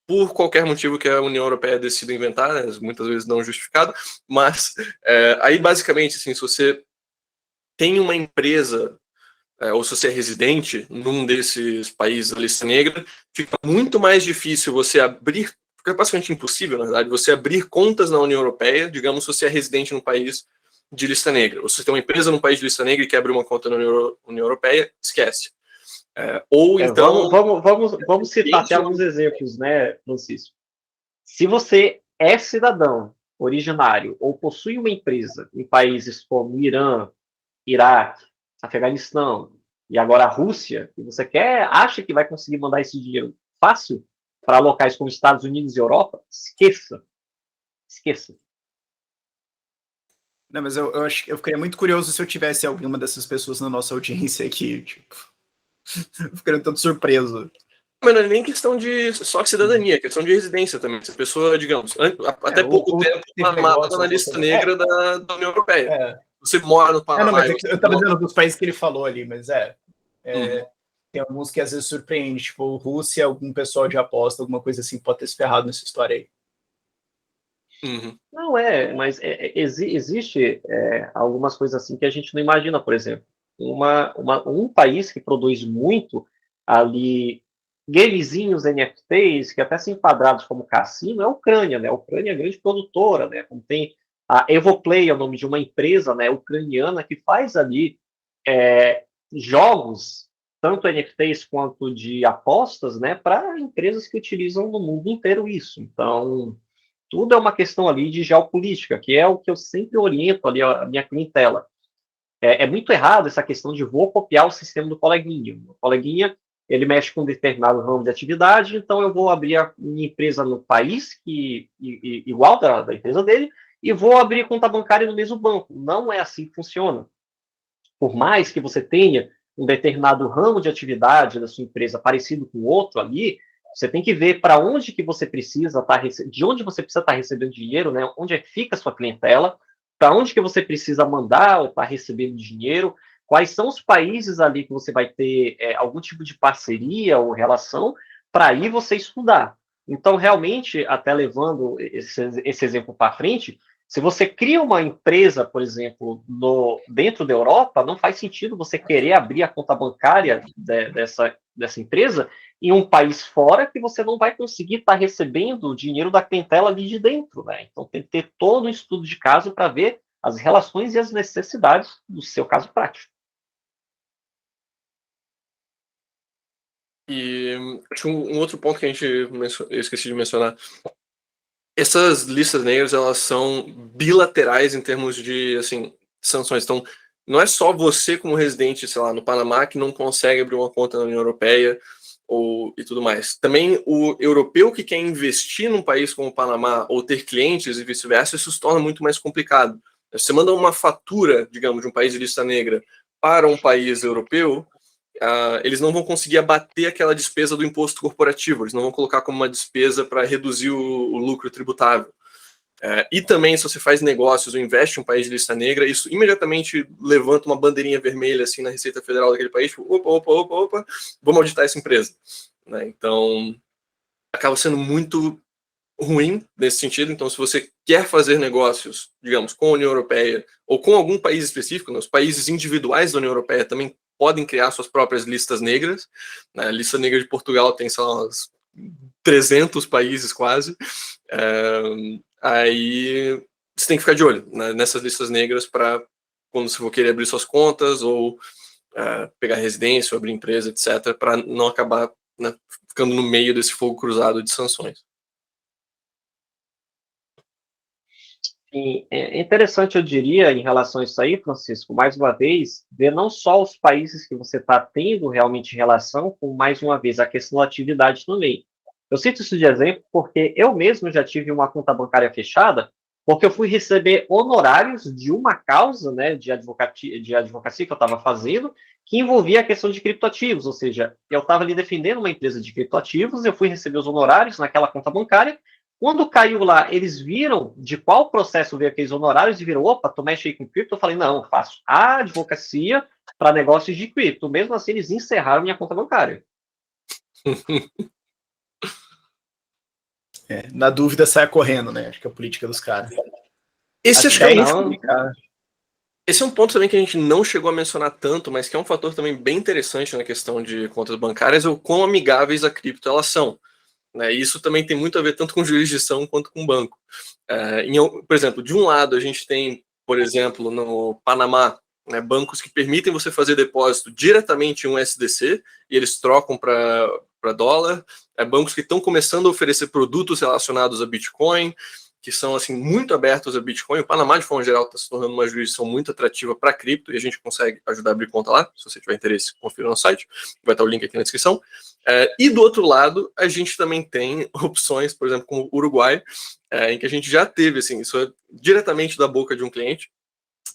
A: por qualquer motivo que a União Europeia decida inventar, né, muitas vezes não justificado, mas aí basicamente, assim, se você tem uma empresa, ou se você é residente num desses países da lista negra, fica muito mais difícil você abrir, fica basicamente impossível, na verdade, você abrir contas na União Europeia, digamos, se você é residente num país de lista negra. Ou se você tem uma empresa num país de lista negra e quer abrir uma conta na União Europeia, esquece. Então...
C: Vamos citar até alguns exemplos, né, Francisco? Se você é cidadão originário ou possui uma empresa em países como Irã, Iraque, Afeganistão e agora a Rússia, e você acha que vai conseguir mandar esse dinheiro fácil para locais como Estados Unidos e Europa, esqueça.
B: Não, mas eu ficaria muito curioso se eu tivesse alguma dessas pessoas na nossa audiência aqui, tipo... Ficaria tanto surpreso.
A: Mas não é nem questão de só cidadania, é questão de residência também. Se a pessoa, digamos, até pouco tempo, estava na lista negra da União Europeia. Você mora no Panamá.
B: Não, mas eu estava dizendo dos países que ele falou ali, mas tem alguns que às vezes surpreende, tipo Rússia, algum pessoal de aposta, alguma coisa assim, pode ter se ferrado nessa história aí.
C: Não mas existe algumas coisas assim que a gente não imagina, por exemplo. Um país que produz muito ali gamezinhos NFTs, que até são enquadrados como cassino, é a Ucrânia, né? A Ucrânia é grande produtora, né? Como tem a Evoplay, é o nome de uma empresa, né, ucraniana que faz ali jogos, tanto NFTs quanto de apostas, né, para empresas que utilizam no mundo inteiro isso. Então, tudo é uma questão ali de geopolítica, que é o que eu sempre oriento ali a minha clientela. É muito errado essa questão de vou copiar o sistema do coleguinha. O coleguinha, ele mexe com um determinado ramo de atividade, então eu vou abrir a minha empresa no país igual da empresa dele e vou abrir conta bancária no mesmo banco. Não é assim que funciona. Por mais que você tenha um determinado ramo de atividade da sua empresa parecido com o outro ali, você tem que ver para onde que você precisa de onde você precisa estar recebendo dinheiro, né? Onde fica a sua clientela, para onde que você precisa mandar ou estar recebendo dinheiro, quais são os países ali que você vai ter algum tipo de parceria ou relação, para aí você estudar. Então, realmente, até levando esse exemplo para frente, se você cria uma empresa, por exemplo, dentro da Europa, não faz sentido você querer abrir a conta bancária dessa empresa em um país fora que você não vai conseguir estar recebendo o dinheiro da clientela ali de dentro, né? Então tem que ter todo um estudo de caso para ver as relações e as necessidades do seu caso prático.
A: E acho um outro ponto que eu esqueci de mencionar. Essas listas negras, elas são bilaterais em termos de, assim, sanções. Então, não é só você como residente, sei lá, no Panamá que não consegue abrir uma conta na União Europeia e tudo mais. Também o europeu que quer investir num país como o Panamá ou ter clientes e vice-versa, isso se torna muito mais complicado. Você manda uma fatura, digamos, de um país de lista negra para um país europeu, eles não vão conseguir abater aquela despesa do imposto corporativo, eles não vão colocar como uma despesa para reduzir o lucro tributável. E também, se você faz negócios ou investe em um país de lista negra, isso imediatamente levanta uma bandeirinha vermelha assim na Receita Federal daquele país, tipo, opa, vamos auditar essa empresa. Né? Então, acaba sendo muito ruim nesse sentido. Então, se você quer fazer negócios, digamos, com a União Europeia ou com algum país específico, né, os países individuais da União Europeia também podem criar suas próprias listas negras. Né? A lista negra de Portugal tem, sei lá, uns 300 países quase. Aí você tem que ficar de olho, né, nessas listas negras para quando você for querer abrir suas contas ou pegar residência ou abrir empresa, etc., para não acabar, né, ficando no meio desse fogo cruzado de sanções.
C: E é interessante, eu diria, em relação a isso aí, Francisco, mais uma vez, ver não só os países que você está tendo realmente relação, com, mais uma vez, a questão da atividade também. Eu cito isso de exemplo porque eu mesmo já tive uma conta bancária fechada, porque eu fui receber honorários de uma causa, né, de advocacia que eu estava fazendo, que envolvia a questão de criptoativos, ou seja, eu estava ali defendendo uma empresa de criptoativos, eu fui receber os honorários naquela conta bancária. Quando caiu lá, eles viram de qual processo veio aqueles honorários e viram, opa, tu mexe aí com cripto? Eu falei, não, eu faço a advocacia para negócios de cripto. Mesmo assim, eles encerraram minha conta bancária.
B: Na dúvida, saia correndo, né? Acho que é a política dos caras.
A: Esse é um ponto também que a gente não chegou a mencionar tanto, mas que é um fator também bem interessante na questão de contas bancárias, ou quão amigáveis a cripto elas são. Né? Isso também tem muito a ver tanto com jurisdição quanto com banco. Por exemplo, de um lado a gente tem, por exemplo, no Panamá, né, bancos que permitem você fazer depósito diretamente em um USDC e eles trocam para dólar. Bancos que estão começando a oferecer produtos relacionados a Bitcoin, que são assim muito abertos a Bitcoin. O Panamá, de forma geral, está se tornando uma jurisdição muito atrativa para cripto e a gente consegue ajudar a abrir conta lá. Se você tiver interesse, confira no site. Vai estar o link aqui na descrição. E do outro lado, a gente também tem opções, por exemplo, como o Uruguai, em que a gente já teve, assim, isso é diretamente da boca de um cliente.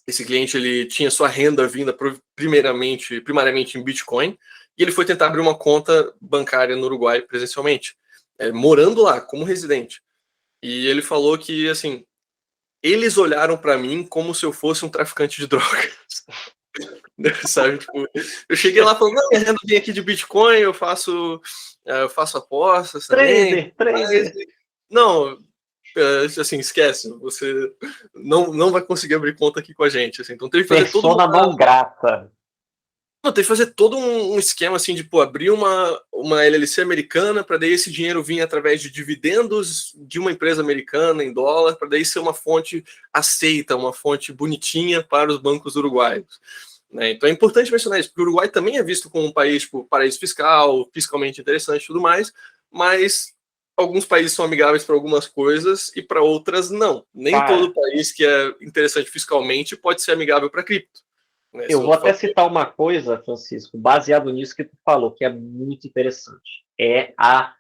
A: Esse cliente ele tinha sua renda vinda primariamente em Bitcoin e ele foi tentar abrir uma conta bancária no Uruguai presencialmente, morando lá como residente. E ele falou que, assim, eles olharam para mim como se eu fosse um traficante de drogas. Sabe, tipo, eu cheguei lá falando, não, minha renda vem aqui de Bitcoin, eu faço apostas também.
C: Trader.
A: Não, assim, esquece, você não vai conseguir abrir conta aqui com a gente. Assim, então teve que fazer
C: Persona não grata.
A: Não, tem que fazer todo um esquema assim de abrir uma LLC americana para daí esse dinheiro vir através de dividendos de uma empresa americana em dólar, para daí ser uma fonte aceita, uma fonte bonitinha para os bancos uruguaios. Né? Então é importante mencionar isso, porque o Uruguai também é visto como um país paraíso fiscal, fiscalmente interessante e tudo mais, mas alguns países são amigáveis para algumas coisas e para outras não. Nem todo país que é interessante fiscalmente pode ser amigável para cripto.
C: Eu vou até citar uma coisa, Francisco, baseado nisso que tu falou, que é muito interessante. É a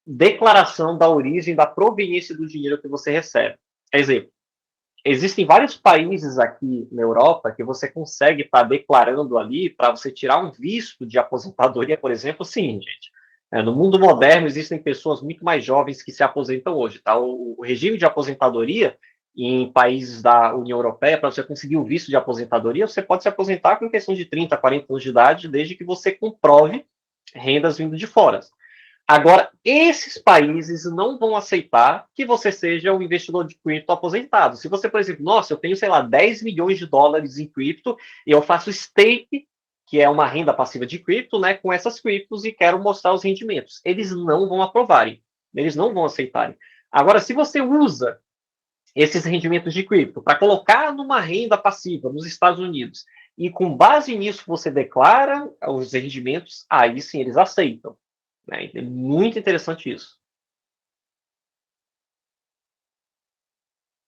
C: declaração da origem, da proveniência do dinheiro que você recebe. Quer dizer, existem vários países aqui na Europa que você consegue estar declarando ali para você tirar um visto de aposentadoria, por exemplo. Sim, gente. No mundo moderno existem pessoas muito mais jovens que se aposentam hoje. Tá? O regime de aposentadoria em países da União Europeia, para você conseguir o visto de aposentadoria, você pode se aposentar com questão de 30, 40 anos de idade, desde que você comprove rendas vindo de fora. Agora, esses países não vão aceitar que você seja um investidor de cripto aposentado. Se você, por exemplo, nossa, eu tenho, sei lá, 10 milhões de dólares em cripto e eu faço stake, que é uma renda passiva de cripto, né, com essas criptos e quero mostrar os rendimentos. Eles não vão aprovarem, eles não vão aceitarem. Agora, se você usa esses rendimentos de cripto para colocar numa renda passiva nos Estados Unidos e com base nisso você declara os rendimentos, aí sim eles aceitam. Né? É muito interessante isso.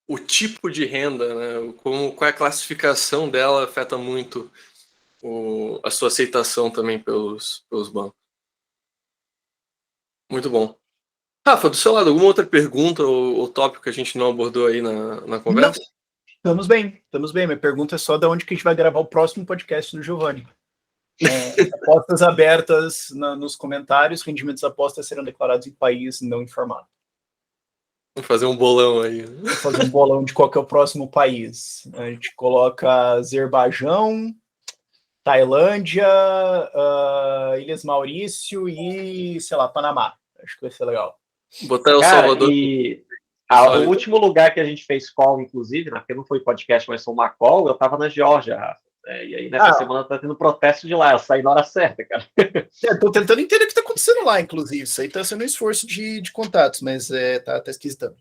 A: O tipo de renda, né? Qual é a classificação dela afeta muito a sua aceitação também pelos bancos. Muito bom. Rafa, do seu lado, alguma outra pergunta ou tópico que a gente não abordou aí na conversa?
B: Não. Estamos bem. Minha pergunta é só de onde que a gente vai gravar o próximo podcast do Giovanni. Apostas abertas nos comentários, rendimentos apostas serão declarados em país não informado.
A: Vamos fazer um bolão aí.
B: Vamos fazer um bolão de qual que é o próximo país. A gente coloca Azerbaijão, Tailândia, Ilhas Maurício e, sei lá, Panamá. Acho que vai ser legal.
A: Botar El
C: Cara,
A: Salvador.
C: e o último lugar que a gente fez call, inclusive, né, porque não foi podcast, mas foi uma call, eu tava na Geórgia, Rafa. E aí nessa semana tá tendo protesto de lá, eu saí na hora certa, cara.
B: Tô tentando entender o que tá acontecendo lá, inclusive. Isso aí tá sendo um esforço de contatos, mas tá esquisitando.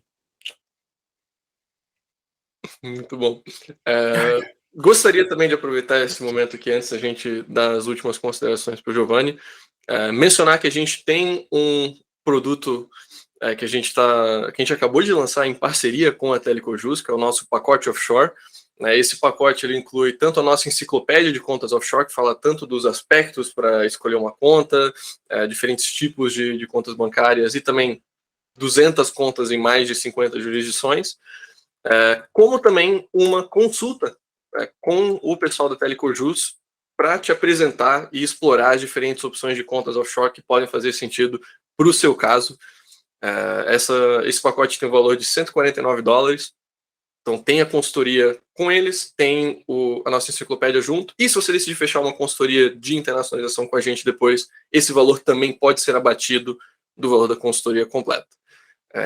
A: Muito bom. Gostaria também de aproveitar esse momento aqui, antes da gente dar as últimas considerações para o Giovanni, mencionar que a gente tem um produto que a gente acabou de lançar em parceria com a Telecojus, que é o nosso pacote offshore. Esse pacote ele inclui tanto a nossa enciclopédia de contas offshore, que fala tanto dos aspectos para escolher uma conta, diferentes tipos de contas bancárias e também 200 contas em mais de 50 jurisdições, como também uma consulta com o pessoal da Telecojus para te apresentar e explorar as diferentes opções de contas offshore que podem fazer sentido para o seu caso. Esse pacote tem um valor de $149. Então tem a consultoria com eles, tem a nossa enciclopédia junto, e se você decidir fechar uma consultoria de internacionalização com a gente depois, esse valor também pode ser abatido do valor da consultoria completa.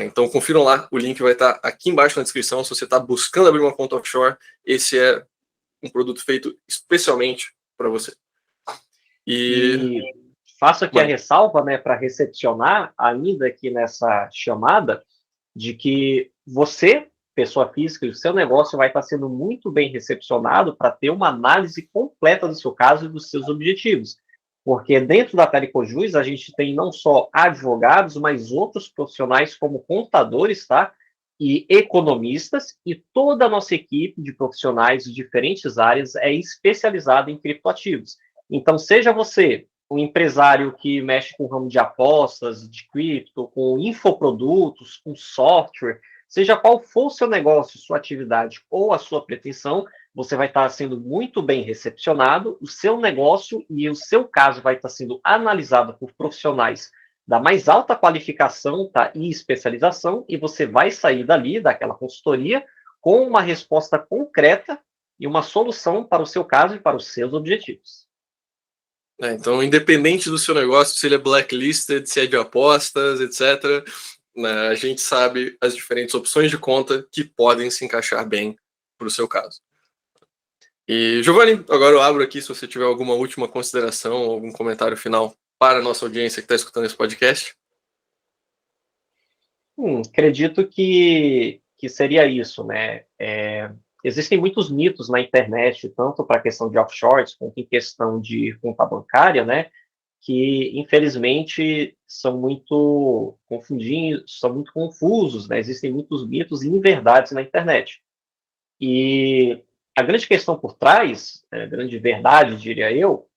A: Então confiram lá, o link vai estar aqui embaixo na descrição. Se você está buscando abrir uma conta offshore, esse é um produto feito especialmente para você.
C: E faço aqui a ressalva, né, para recepcionar ainda aqui nessa chamada, de que você, pessoa física, e o seu negócio vai estar sendo muito bem recepcionado para ter uma análise completa do seu caso e dos seus objetivos. Porque dentro da Telecojus a gente tem não só advogados, mas outros profissionais como contadores, tá? E economistas, e toda a nossa equipe de profissionais de diferentes áreas é especializada em criptoativos. Então, seja você um empresário que mexe com o ramo de apostas, de cripto, com infoprodutos, com software, seja qual for o seu negócio, sua atividade ou a sua pretensão, você vai estar sendo muito bem recepcionado, o seu negócio e o seu caso vai estar sendo analisado por profissionais da mais alta qualificação, tá, e especialização, e você vai sair dali, daquela consultoria, com uma resposta concreta e uma solução para o seu caso e para os seus objetivos.
A: Então, independente do seu negócio, se ele é blacklisted, se é de apostas, etc., a gente sabe as diferentes opções de conta que podem se encaixar bem para o seu caso. E, Giovanni, agora eu abro aqui se você tiver alguma última consideração, algum comentário final para a nossa audiência que está escutando esse podcast.
C: Acredito que seria isso, né? Existem muitos mitos na internet, tanto para a questão de offshores, quanto em questão de conta bancária, né? Que, infelizmente, são muito confundidos, são muito confusos, né? Existem muitos mitos e inverdades na internet. E a grande questão por trás, a grande verdade, diria eu,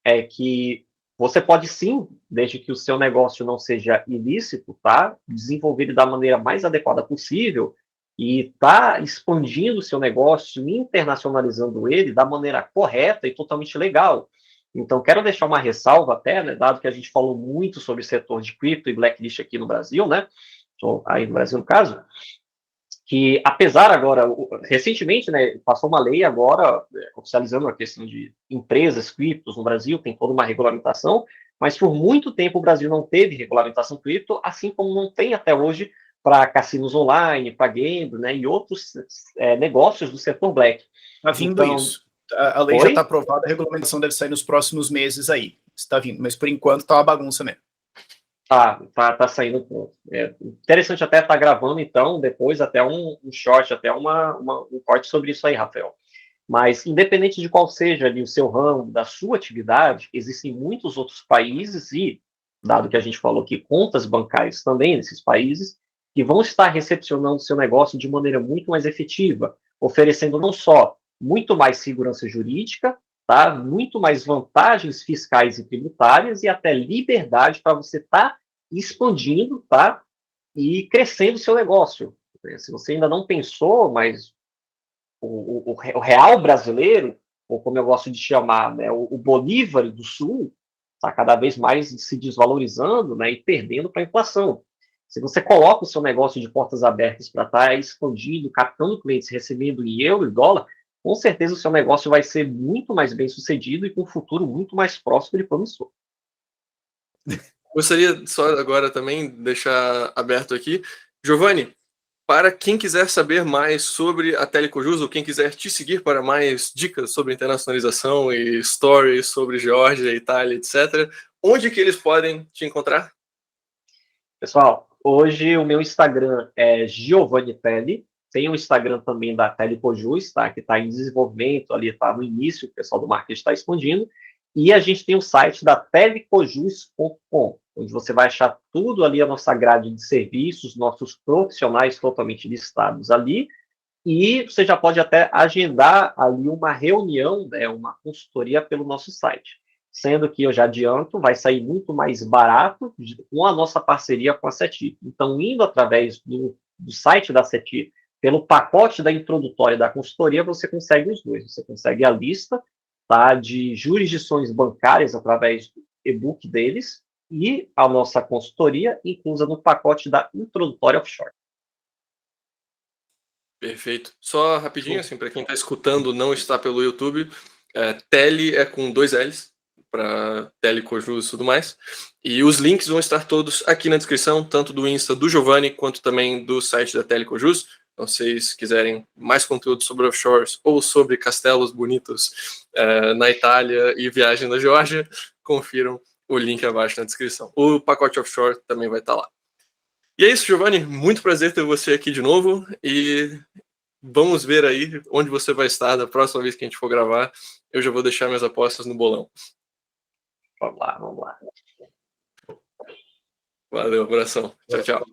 C: é que você pode sim, desde que o seu negócio não seja ilícito, tá? Desenvolver ele da maneira mais adequada possível e tá expandindo o seu negócio, internacionalizando ele da maneira correta e totalmente legal. Então, quero deixar uma ressalva até, né, dado que a gente falou muito sobre o setor de cripto e blacklist aqui no Brasil, né? Aí no Brasil, no caso, que apesar agora, recentemente, né, passou uma lei agora oficializando a questão de empresas criptos no Brasil, tem toda uma regulamentação, mas por muito tempo o Brasil não teve regulamentação cripto, assim como não tem até hoje para cassinos online, para game, né, e outros negócios do setor black.
B: Está vindo então, isso. A lei já está aprovada, a regulamentação deve sair nos próximos meses aí. Está vindo, mas por enquanto está uma bagunça mesmo.
C: Tá saindo. Interessante até estar gravando, então, depois até um short, até um corte sobre isso aí, Rafael. Mas, independente de qual seja ali o seu ramo, da sua atividade, existem muitos outros países e, dado que a gente falou que contas bancárias também nesses países, que vão estar recepcionando o seu negócio de maneira muito mais efetiva, oferecendo não só muito mais segurança jurídica, tá? Muito mais vantagens fiscais e tributárias e até liberdade para você estar expandindo, tá? E crescendo o seu negócio. Se você ainda não pensou, mas o real brasileiro, ou como eu gosto de chamar, né, o Bolívar do Sul, está cada vez mais se desvalorizando, né, e perdendo para a inflação. Se você coloca o seu negócio de portas abertas para estar expandindo, captando clientes, recebendo em euro e dólar, com certeza o seu negócio vai ser muito mais bem sucedido e com um futuro muito mais próximo e promissor.
A: Gostaria só agora também deixar aberto aqui, Giovanni, para quem quiser saber mais sobre a Telecojus ou quem quiser te seguir para mais dicas sobre internacionalização e stories sobre Geórgia, Itália, etc., onde que eles podem te encontrar?
C: Pessoal, hoje o meu Instagram é Giovanni Telli. Tem o Instagram também da Telecojus, tá? Que está em desenvolvimento, ali está no início, o pessoal do marketing está expandindo. E a gente tem o site da telecojus.com, onde você vai achar tudo ali, a nossa grade de serviços, nossos profissionais totalmente listados ali. E você já pode até agendar ali uma reunião, né, uma consultoria pelo nosso site. Sendo que eu já adianto, vai sair muito mais barato com a nossa parceria com a CETI. Então, indo através do site da CETI, pelo pacote da introdutória da consultoria, você consegue os dois. Você consegue a lista, tá, de jurisdições bancárias através do e-book deles e a nossa consultoria inclusa no pacote da introdutória offshore.
A: Perfeito. Só rapidinho, assim, para quem está escutando, não está pelo YouTube, Tele é com 2 L's, para Telecojus e tudo mais. E os links vão estar todos aqui na descrição, tanto do Insta do Giovanni, quanto também do site da Telecojus. Então, se vocês quiserem mais conteúdo sobre offshores ou sobre castelos bonitos na Itália e viagem na Geórgia, confiram o link abaixo na descrição. O pacote offshore também vai estar lá. E é isso, Giovanni. Muito prazer ter você aqui de novo. E vamos ver aí onde você vai estar da próxima vez que a gente for gravar. Eu já vou deixar minhas apostas no bolão.
C: Vamos lá, vamos lá.
A: Valeu, abração. Tchau, tchau.